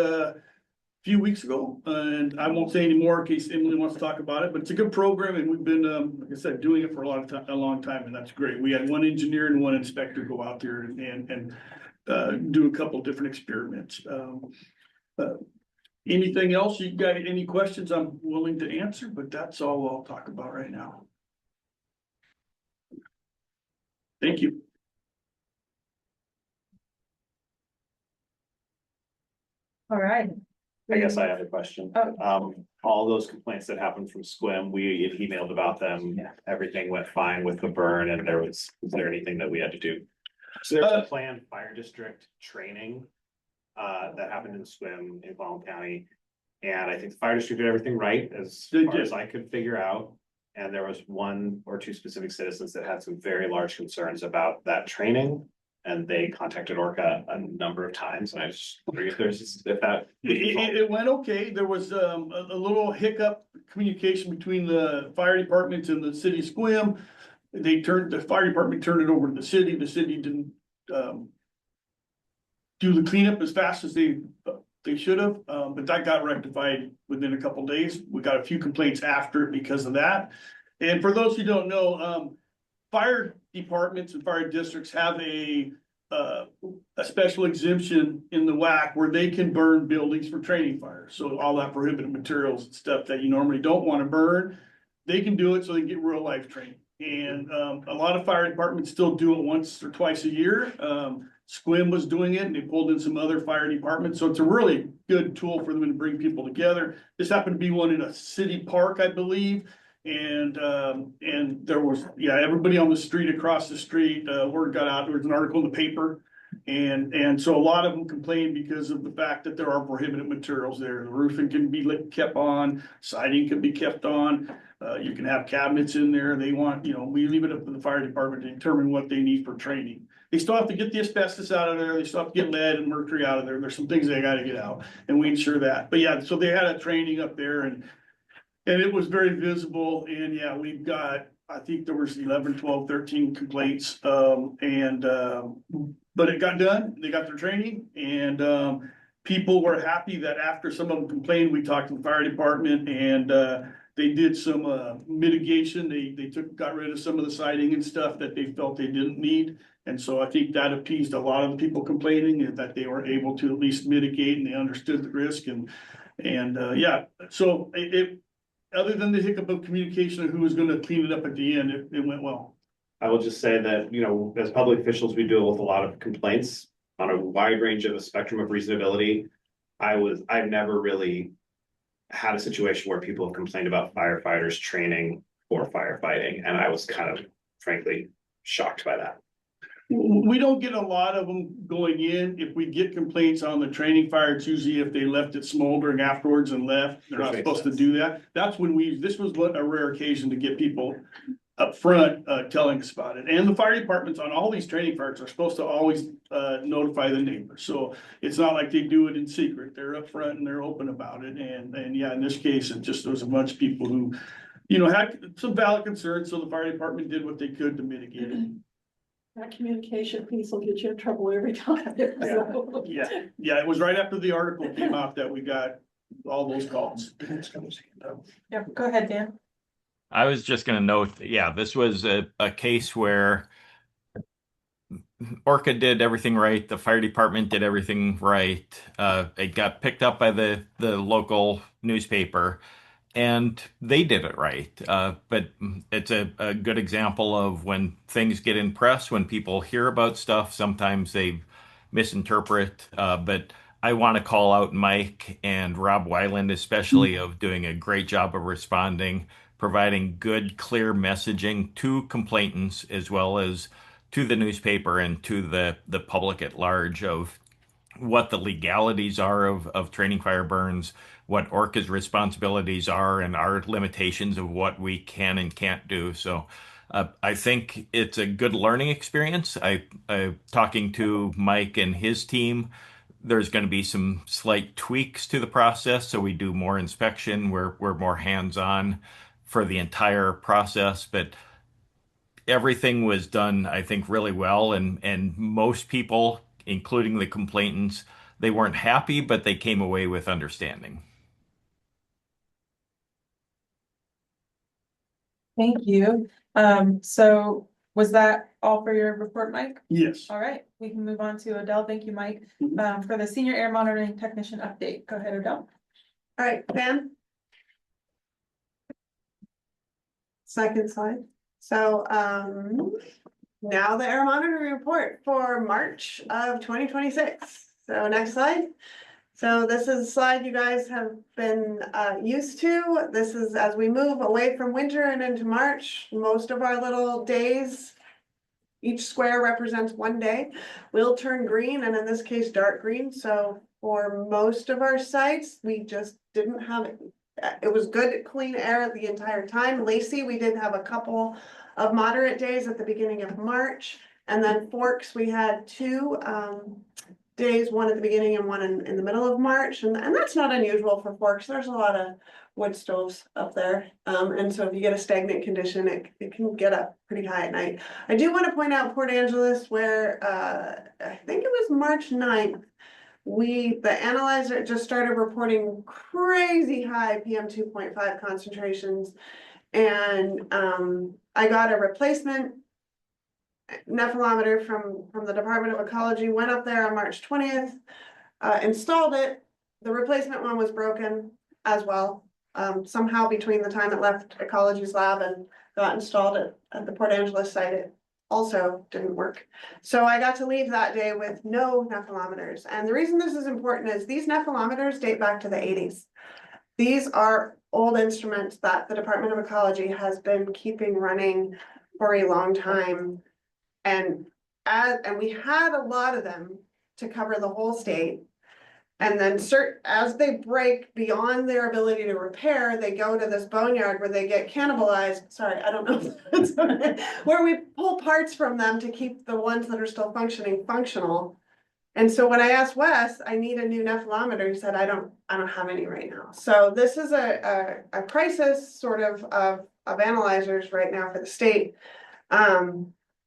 few weeks ago, and I won't say any more in case Emily wants to talk about it, but it's a good program, and we've been, like I said, doing it for a long time, and that's great. We had one engineer and one inspector go out there and do a couple different experiments. Anything else? You got any questions? I'm willing to answer, but that's all I'll talk about right now. Thank you. All right. I guess I have a question. Oh. All those complaints that happened from SQUIM, we had emailed about them. Yeah. Everything went fine with the burn, and was there anything that we had to do? So there's a planned fire district training that happened in SQUIM in Palm County. And I think the fire district did everything right as far as I could figure out. And there was one or two specific citizens that had some very large concerns about that training. And they contacted ORCAA a number of times, and I just wonder if it went okay. There was a little hiccup communication between the fire department and the city of SQUIM. The fire department turned it over to the city. The city didn't do the cleanup as fast as they should have, but that got rectified within a couple days. We got a few complaints after it because of that. And for those who don't know, fire departments and fire districts have a special exemption in the WAC where they can burn buildings for training fires. So all that prohibited materials and stuff that you normally don't want to burn, they can do it so they get real life training. And a lot of fire departments still do it once or twice a year. Squim was doing it and they pulled in some other fire departments. So it's a really good tool for them to bring people together. This happened to be one in a city park, I believe. And there was, everybody on the street, across the street, word got out, there was an article in the paper. And so a lot of them complained because of the fact that there are prohibited materials there. The roofing can be kept on, siding can be kept on. You can have cabinets in there. They want, we leave it up to the fire department to determine what they need for training. They still have to get the asbestos out of there. They still have to get lead and mercury out of there. There's some things they gotta get out, and we ensure that. But yeah, so they had a training up there and it was very visible. And yeah, we've got, I think there was 11, 12, 13 complaints. But it got done. They got their training and people were happy that after some of them complained, we talked to the fire department and they did some mitigation. They got rid of some of the siding and stuff that they felt they didn't need. And so I think that appeased a lot of the people complaining and that they were able to at least mitigate and they understood the risk and yeah, so it other than the hiccup of communication of who was gonna clean it up at the end, it went well. I will just say that, as public officials, we deal with a lot of complaints on a wide range of a spectrum of reasonability. I've never really had a situation where people have complained about firefighters training for firefighting, and I was kind of frankly shocked by that. We don't get a lot of them going in. If we get complaints on the training fire, it's usually if they left it smoldering afterwards and left. They're not supposed to do that. That's when this was a rare occasion to get people up front telling us about it. And the fire departments on all these training fires are supposed to always notify the neighbors. So it's not like they do it in secret. They're up front and they're open about it. And yeah, in this case, it just there was a bunch of people who, had some valid concerns. So the fire department did what they could to mitigate it. That communication piece will get you in trouble every time. So. Yeah, it was right after the article came out that we got all those calls. Yeah, go ahead, Dan. I was just going to note, this was a case where ORCAA did everything right. The fire department did everything right. It got picked up by the local newspaper and they did it right. But it's a good example of when things get in press, when people hear about stuff, sometimes they misinterpret. But I want to call out Mike and Rob Weiland, especially of doing a great job of responding, providing good, clear messaging to complainants as well as to the newspaper and to the public at large of what the legalities are of training fire burns, what ORCAA's responsibilities are, and our limitations of what we can and can't do. So I think it's a good learning experience. Talking to Mike and his team, there's going to be some slight tweaks to the process. So we do more inspection. We're more hands-on for the entire process, but everything was done, I think, really well. And most people, including the complainants, they weren't happy, but they came away with understanding. Thank you. So was that all for your report, Mike? Yes. All right, we can move on to Odell. Thank you, Mike, for the senior air monitoring technician update. Go ahead, Odell. All right, Pam. Second slide. So now the air monitoring report for March of 2026. So next slide. So this is a slide you guys have been used to. This is as we move away from winter and into March, most of our little days, each square represents one day, will turn green, and in this case, dark green. So for most of our sites, we just didn't have it. It was good, clean air the entire time. Lacey, we did have a couple of moderate days at the beginning of March. And then Forks, we had 2 days, one at the beginning and one in the middle of March. And that's not unusual for Forks. There's a lot of wood stoves up there. And so if you get a stagnant condition, it can get up pretty high at night. I do want to point out Port Angeles where, I think it was March 9th. The analyzer just started reporting crazy high PM 2.5 concentrations. And, I got a replacement nephelometer from the Department of Ecology, went up there on March 20th, installed it. The replacement one was broken as well. Somehow between the time it left Ecology's lab and got installed at the Port Angeles site, it also didn't work. So I got to leave that day with no nephelometers. And the reason this is important is these nephelometers date back to the 80s. These are old instruments that the Department of Ecology has been keeping running for a long time. And we had a lot of them to cover the whole state. And then as they break beyond their ability to repair, they go to this boneyard where they get cannibalized. Sorry, I don't know if that's okay. Where we pull parts from them to keep the ones that are still functioning functional. And so when I asked Wes, I need a new nephelometer, he said, I don't have any right now. So this is a crisis sort of analyzers right now for the state.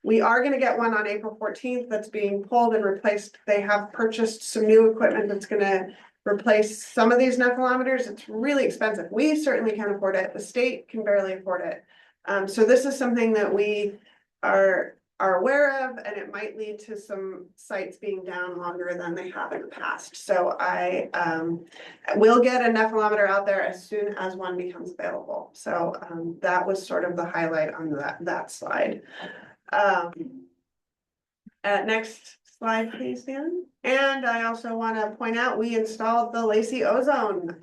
We are gonna get one on April 14th that's being pulled and replaced. They have purchased some new equipment that's gonna replace some of these nephelometers. It's really expensive. We certainly can't afford it. The state can barely afford it. So this is something that we are aware of, and it might lead to some sites being down longer than they have in the past. So I will get a nephelometer out there as soon as one becomes available. So that was sort of the highlight on that slide. Next slide, please, Dan. And I also want to point out, we installed the Lacey ozone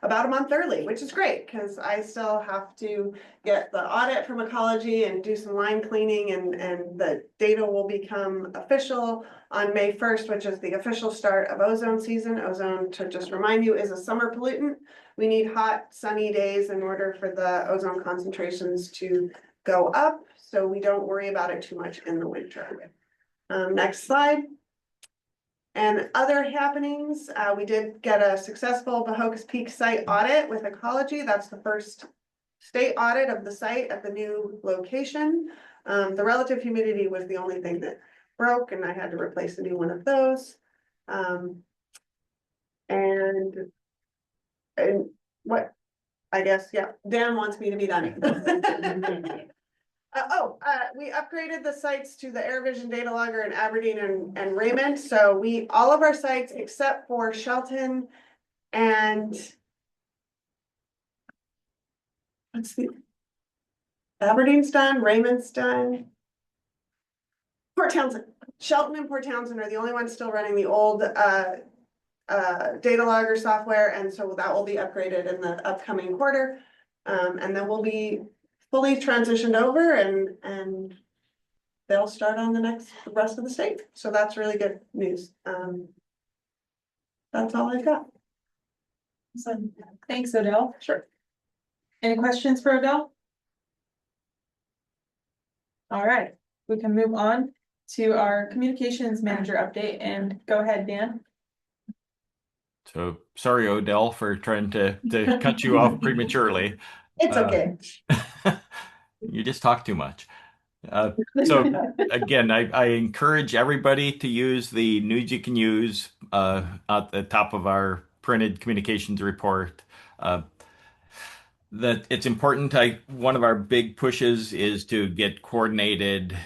about a month early, which is great because I still have to get the audit from Ecology and do some line cleaning, and the data will become official on May 1st, which is the official start of ozone season. Ozone, to just remind you, is a summer pollutant. We need hot, sunny days in order for the ozone concentrations to go up, so we don't worry about it too much in the winter. Next slide. And other happenings, we did get a successful Pahocus Peak site audit with Ecology. That's the first state audit of the site at the new location. The relative humidity was the only thing that broke, and I had to replace a new one of those. And what, I guess, yeah, Dan wants me to be done. We upgraded the sites to the AirVision data logger in Aberdeen and Raymond. So all of our sites except for Shelton and Aberdeen's done, Raymond's done. Port Townsend, Shelton and Port Townsend are the only ones still running the old data logger software, and so that will be upgraded in the upcoming quarter. And then we'll be fully transitioned over, and they'll start on the rest of the state. So that's really good news. That's all I've got. Awesome. Thanks, Odell. Sure. Any questions for Odell? All right, we can move on to our communications manager update, and go ahead, Dan. So sorry, Odell, for trying to cut you off prematurely. It's okay. You just talk too much. So again, I encourage everybody to use the news you can use at the top of our printed communications report. That it's important. One of our big pushes is to get coordinated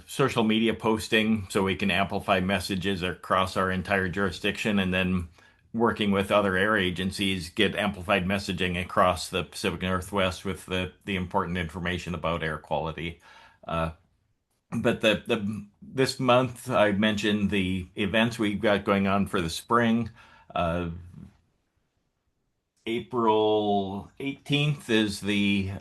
social media posting so we can amplify messages across our entire jurisdiction, and then working with other air agencies, get amplified messaging across the Pacific Northwest with the important information about air quality. But this month, I mentioned the events we've got going on for the spring. April 18th is the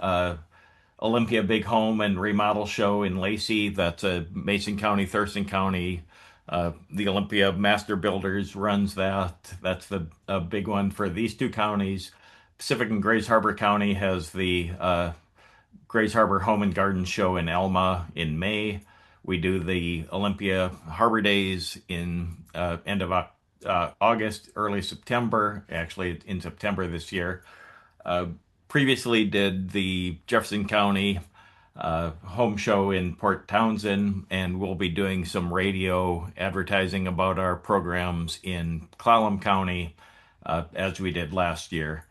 Olympia Big Home and Remodel Show in Lacey. That's a Mason County, Thurston County. The Olympia Master Builders runs that. That's a big one for these two counties. Pacific and Grays Harbor County has the Grays Harbor Home and Garden Show in Alma in May. We do the Olympia Harbor Days in end of August, early September, actually in September this year. Previously did the Jefferson County home show in Port Townsend, and we'll be doing some radio advertising about our programs in Clallam County as we did last year.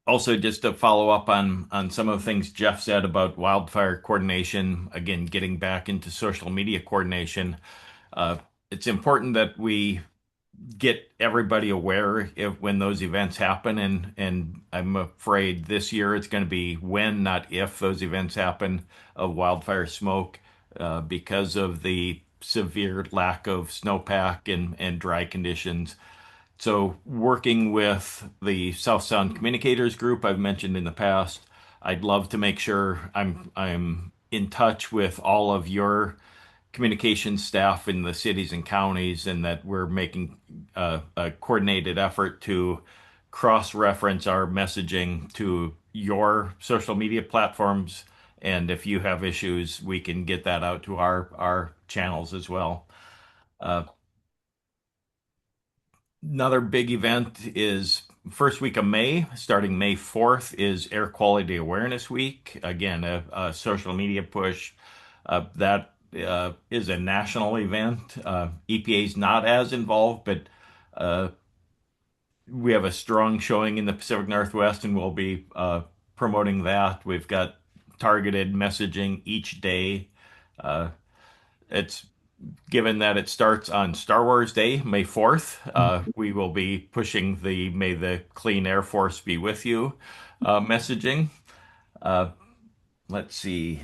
Also, just to follow up on some of the things Jeff said about wildfire coordination, again, getting back into social media coordination, it's important that we get everybody aware when those events happen, and I'm afraid this year it's going to be when, not if, those events happen of wildfire smoke because of the severe lack of snowpack and dry conditions. So working with the South Sound Communicators Group I've mentioned in the past, I'd love to make sure I'm in touch with all of your communications staff in the cities and counties, and that we're making a coordinated effort to cross-reference our messaging to your social media platforms. And if you have issues, we can get that out to our channels as well. Another big event is first week of May, starting May 4th, is Air Quality Awareness Week. Again, a social media push. That is a national event. EPA is not as involved, but we have a strong showing in the Pacific Northwest, and we'll be promoting that. We've got targeted messaging each day. It's given that it starts on Star Wars Day, May 4th, we will be pushing the May the Clean Air Force be with you messaging. Let's see.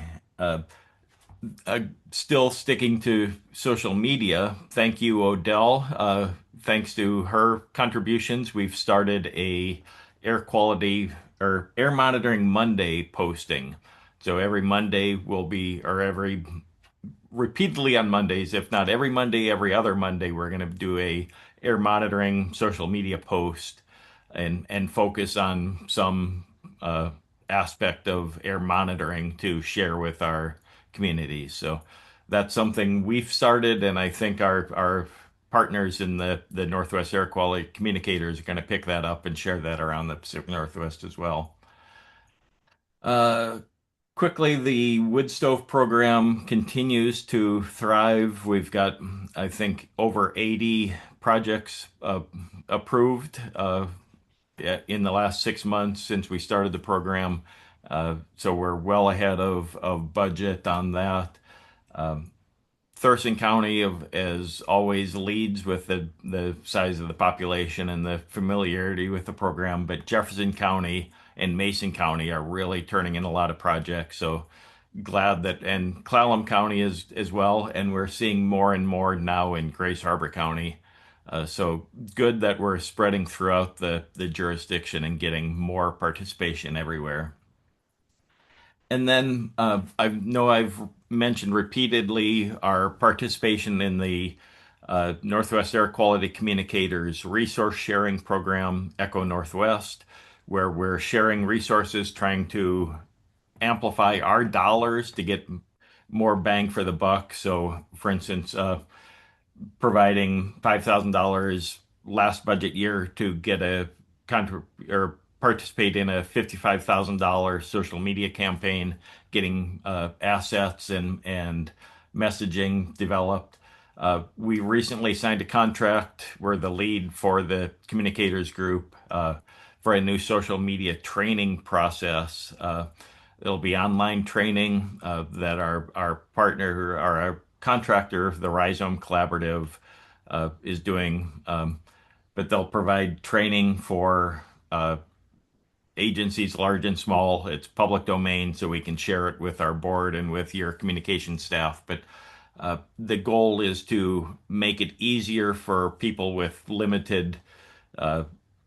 Still sticking to social media. Thank you, Odell. Thanks to her contributions, we've started a air quality or air monitoring Monday posting. So every Monday will be, or every repeatedly on Mondays, if not every Monday, every other Monday, we're going to do a air monitoring social media post and focus on some aspect of air monitoring to share with our communities. So that's something we've started, and I think our partners in the Northwest Air Quality Communicators are going to pick that up and share that around the Pacific Northwest as well. Quickly, the wood stove program continues to thrive. We've got, I think, over 80 projects approved in the last 6 months since we started the program. So we're well ahead of budget on that. Thurston County, as always, leads with the size of the population and the familiarity with the program, but Jefferson County and Mason County are really turning in a lot of projects. So glad that, and Clallam County is as well, and we're seeing more and more now in Grace Harbor County. So good that we're spreading throughout the jurisdiction and getting more participation everywhere. And then I know I've mentioned repeatedly our participation in the Northwest Air Quality Communicators resource sharing program, Echo Northwest, where we're sharing resources, trying to amplify our dollars to get more bang for the buck. So, for instance, providing $5,000 last budget year to get a or participate in a $55,000 social media campaign, getting assets and messaging developed. We recently signed a contract. We're the lead for the communicators group for a new social media training process. It'll be online training that our partner or our contractor, the Rhizome Collaborative, is doing. But they'll provide training for agencies large and small. It's public domain, so we can share it with our board and with your communication staff. But the goal is to make it easier for people with limited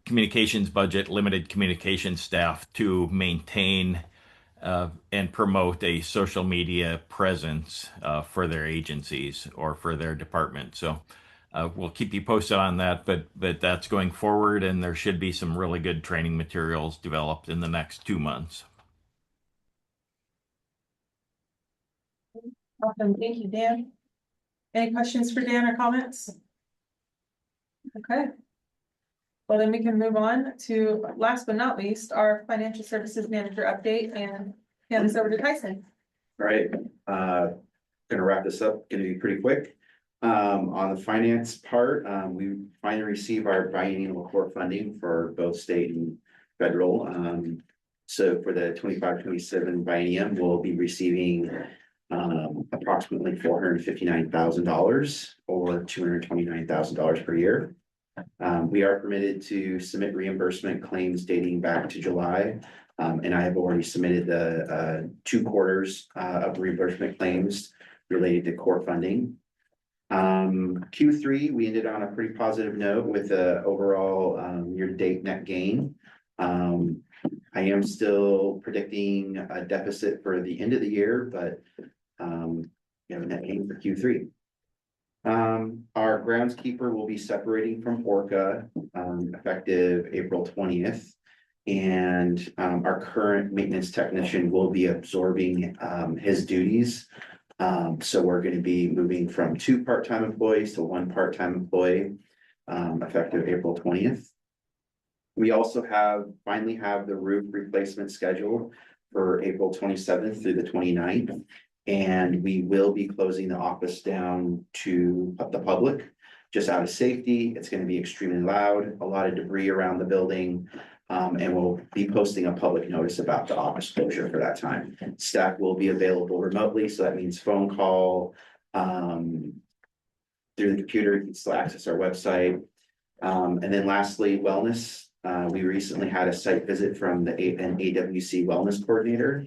communications budget, limited communication staff to maintain and promote a social media presence for their agencies or for their department. So we'll keep you posted on that, but that's going forward, and there should be some really good training materials developed in the next 2 months. Awesome, thank you, Dan. Any questions for Dan or comments? Okay. Well, then we can move on to, last but not least, our financial services manager update and hand this over to Tyson. All right, gonna wrap this up, gonna be pretty quick. On the finance part, we finally received our biennial core funding for both state and federal. So for the 25-27 biennium, we'll be receiving approximately $459,000 or $229,000 per year. We are permitted to submit reimbursement claims dating back to July. And I have already submitted the 2 quarters of reimbursement claims related to core funding. Q3, we ended on a pretty positive note with a overall year-to-date net gain. I am still predicting a deficit for the end of the year, but we have a net gain for Q3. Our groundskeeper will be separating from ORCAA effective April 20th. And our current maintenance technician will be absorbing his duties. So we're going to be moving from 2 part-time employees to 1 part-time employee effective April 20th. We also finally have the roof replacement schedule for April 27th through the 29th. And we will be closing the office down to the public, just out of safety. It's going to be extremely loud, a lot of debris around the building. And we'll be posting a public notice about the office closure for that time. Staff will be available remotely, so that means phone call, through the computer. You can still access our website. And then lastly, wellness. We recently had a site visit from an AWC wellness coordinator.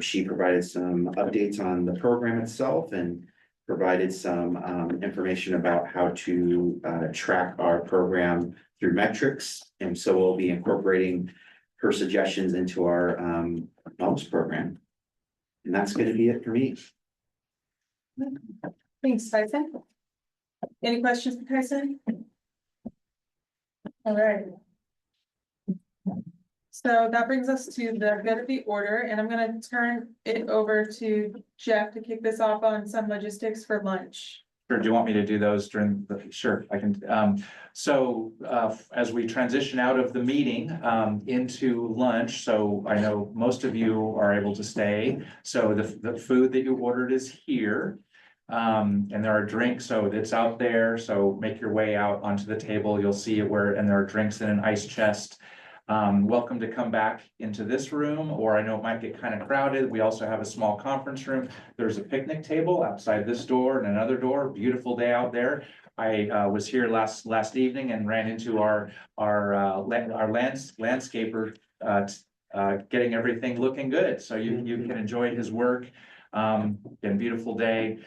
She provided some updates on the program itself and provided some information about how to track our program through metrics. And so we'll be incorporating her suggestions into our wellness program. And that's going to be it for me. Thanks, Tyson. Any questions for Tyson? All right. So that brings us to the good of the order, and I'm gonna turn it over to Jeff to kick this off on some logistics for lunch. Sure, do you want me to do those during the, sure, I can. As we transition out of the meeting into lunch, so I know most of you are able to stay. So the food that you ordered is here. And there are drinks, so it's out there. So make your way out onto the table. You'll see it and there are drinks in an ice chest. Welcome to come back into this room, or I know it might get kind of crowded. We also have a small conference room. There's a picnic table outside this door and another door. Beautiful day out there. I was here last evening and ran into our landscaper getting everything looking good. So you can enjoy his work. And beautiful day.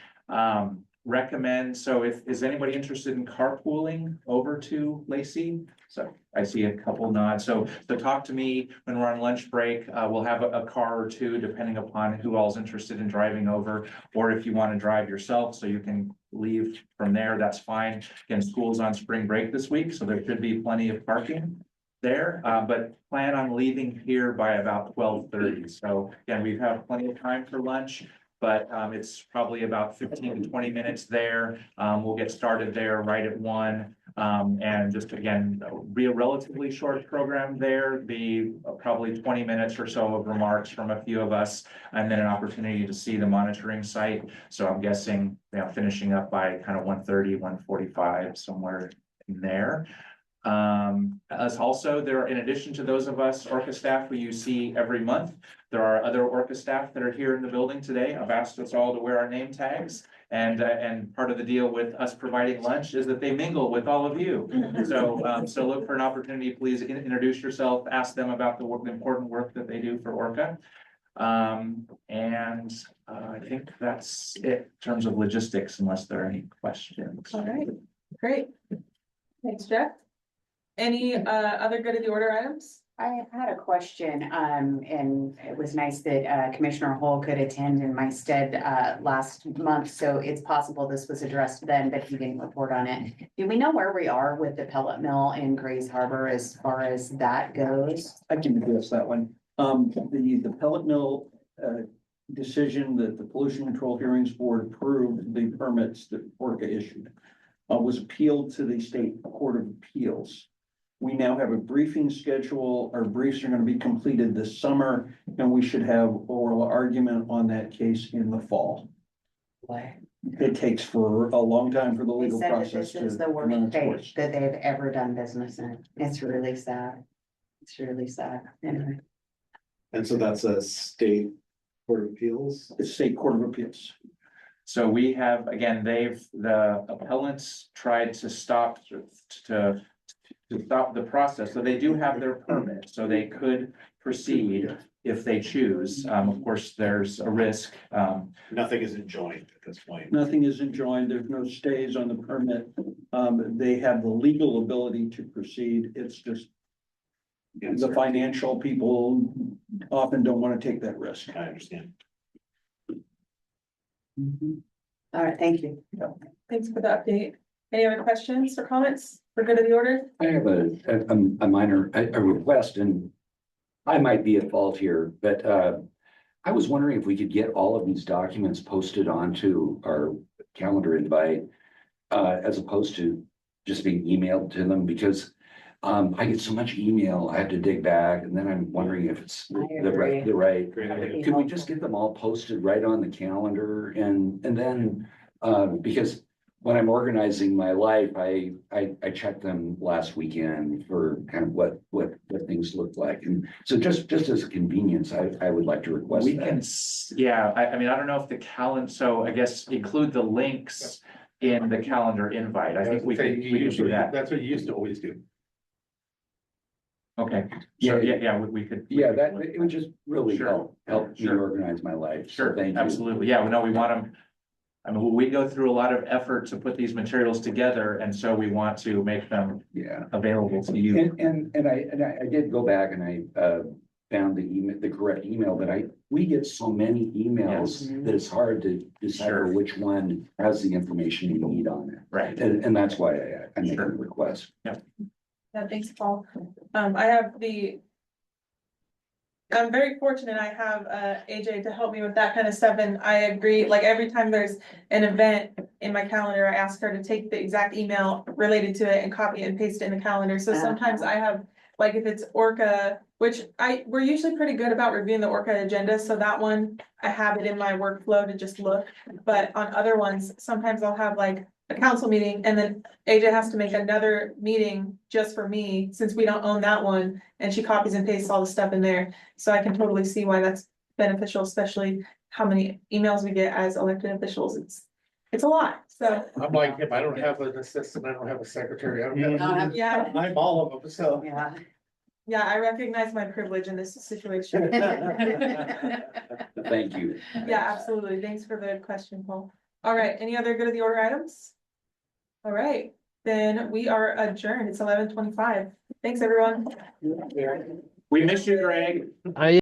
Recommend, so is anybody interested in carpooling over to Lacey? So I see a couple nods. So talk to me when we're on lunch break. We'll have a car or 2 depending upon who all's interested in driving over, or if you want to drive yourself so you can leave from there, that's fine. Again, school's on spring break this week, so there should be plenty of parking there, but plan on leaving here by about 12:30. So again, we have plenty of time for lunch. But it's probably about 15 to 20 minutes there. We'll get started there right at 1. And just again, be a relatively short program there, be probably 20 minutes or so of remarks from a few of us, and then an opportunity to see the monitoring site. So I'm guessing, finishing up by kind of 1:30, 1:45, somewhere in there. As also there, in addition to those of us ORCAA staff who you see every month, there are other ORCAA staff that are here in the building today. I've asked us all to wear our name tags, and part of the deal with us providing lunch is that they mingle with all of you. So look for an opportunity. Please introduce yourself, ask them about the important work that they do for ORCAA. I think that's it in terms of logistics, unless there are any questions. All right, great. Thanks, Jeff. Any other good of the order items? I had a question, and it was nice that Commissioner Hull could attend in my stead last month. So it's possible this was addressed then, but he didn't report on it. Do we know where we are with the pellet mill in Grays Harbor as far as that goes? I can address that one. The pellet mill decision that the Pollution Control Hearings Board approved the permits that ORCAA issued was appealed to the State Court of Appeals. We now have a briefing schedule. Our briefs are gonna be completed this summer, and we should have oral argument on that case in the fall. It takes for a long time for the They legal said that process this to is the run worst its day course. that they've ever done business in. It's really sad. It's really sad. Anyway. And so that's a state court of appeals? It's State Court of Appeals. So we have, again, the appellants tried to stop, to stop the process, so they do have their permit, so they could proceed if they choose. Of course, there's a risk. Nothing is enjoined at this point. Nothing is enjoined. There's no stays on the permit. They have the legal ability to proceed. It's just the financial people often don't want to take that risk. I understand. All right, thank you. Thanks for the update. Any other questions or comments for good of the order? I have a minor, a request, and I might be at fault here, but I was wondering if we could get all of these documents posted onto our calendar invite as opposed to just being emailed to them, because I get so much email, I have to dig back, and then I'm wondering if it's the right. Great idea. Could we just get them all posted right on the calendar, and then because when I'm organizing my life, I checked them last weekend for kind of what things look like, and so just as a convenience, I would like to request We that. can, yeah, I mean, I don't know if the calendar, so I guess include the links in the calendar invite. I think we can do that. That's what you used to always do. Okay, so yeah, we could. Yeah, that it would just really Sure. help me Sure. organize my life. So Sure, thank you. absolutely. Yeah, no, we want them. I mean, we go through a lot of effort to put these materials together, and so we want to make them available to you. And I did go back and I found the correct email, but we get so many emails that it's hard to decipher which one has the information you need on it. Right. And that's why I made a request. Yeah. Yeah, thanks, Paul. I'm very fortunate I have AJ to help me with that kind of stuff, and I agree, like every time there's an event in my calendar, I ask her to take the exact email related to it and copy and paste it in the calendar. So sometimes I have, like if it's ORCAA, which we're usually pretty good about reviewing the ORCAA agenda, so that one, I have it in my workflow to just look. But on other ones, sometimes I'll have like a council meeting, and then AJ has to make another meeting just for me, since we don't own that one, and she copies and pastes all the stuff in there. So I can totally see why that's beneficial, especially how many emails we get as elected officials. It's a lot, so. I'm like him. I don't have an assistant. I don't have a secretary. I don't have. Yeah, I'm all of them, so. yeah, I recognize my privilege in this situation. Thank you. Yeah, absolutely. Thanks for the question, Paul. All right, any other good of the order items? All right, then we are adjourned. It's 11:25. Thanks, everyone. We miss you, Greg.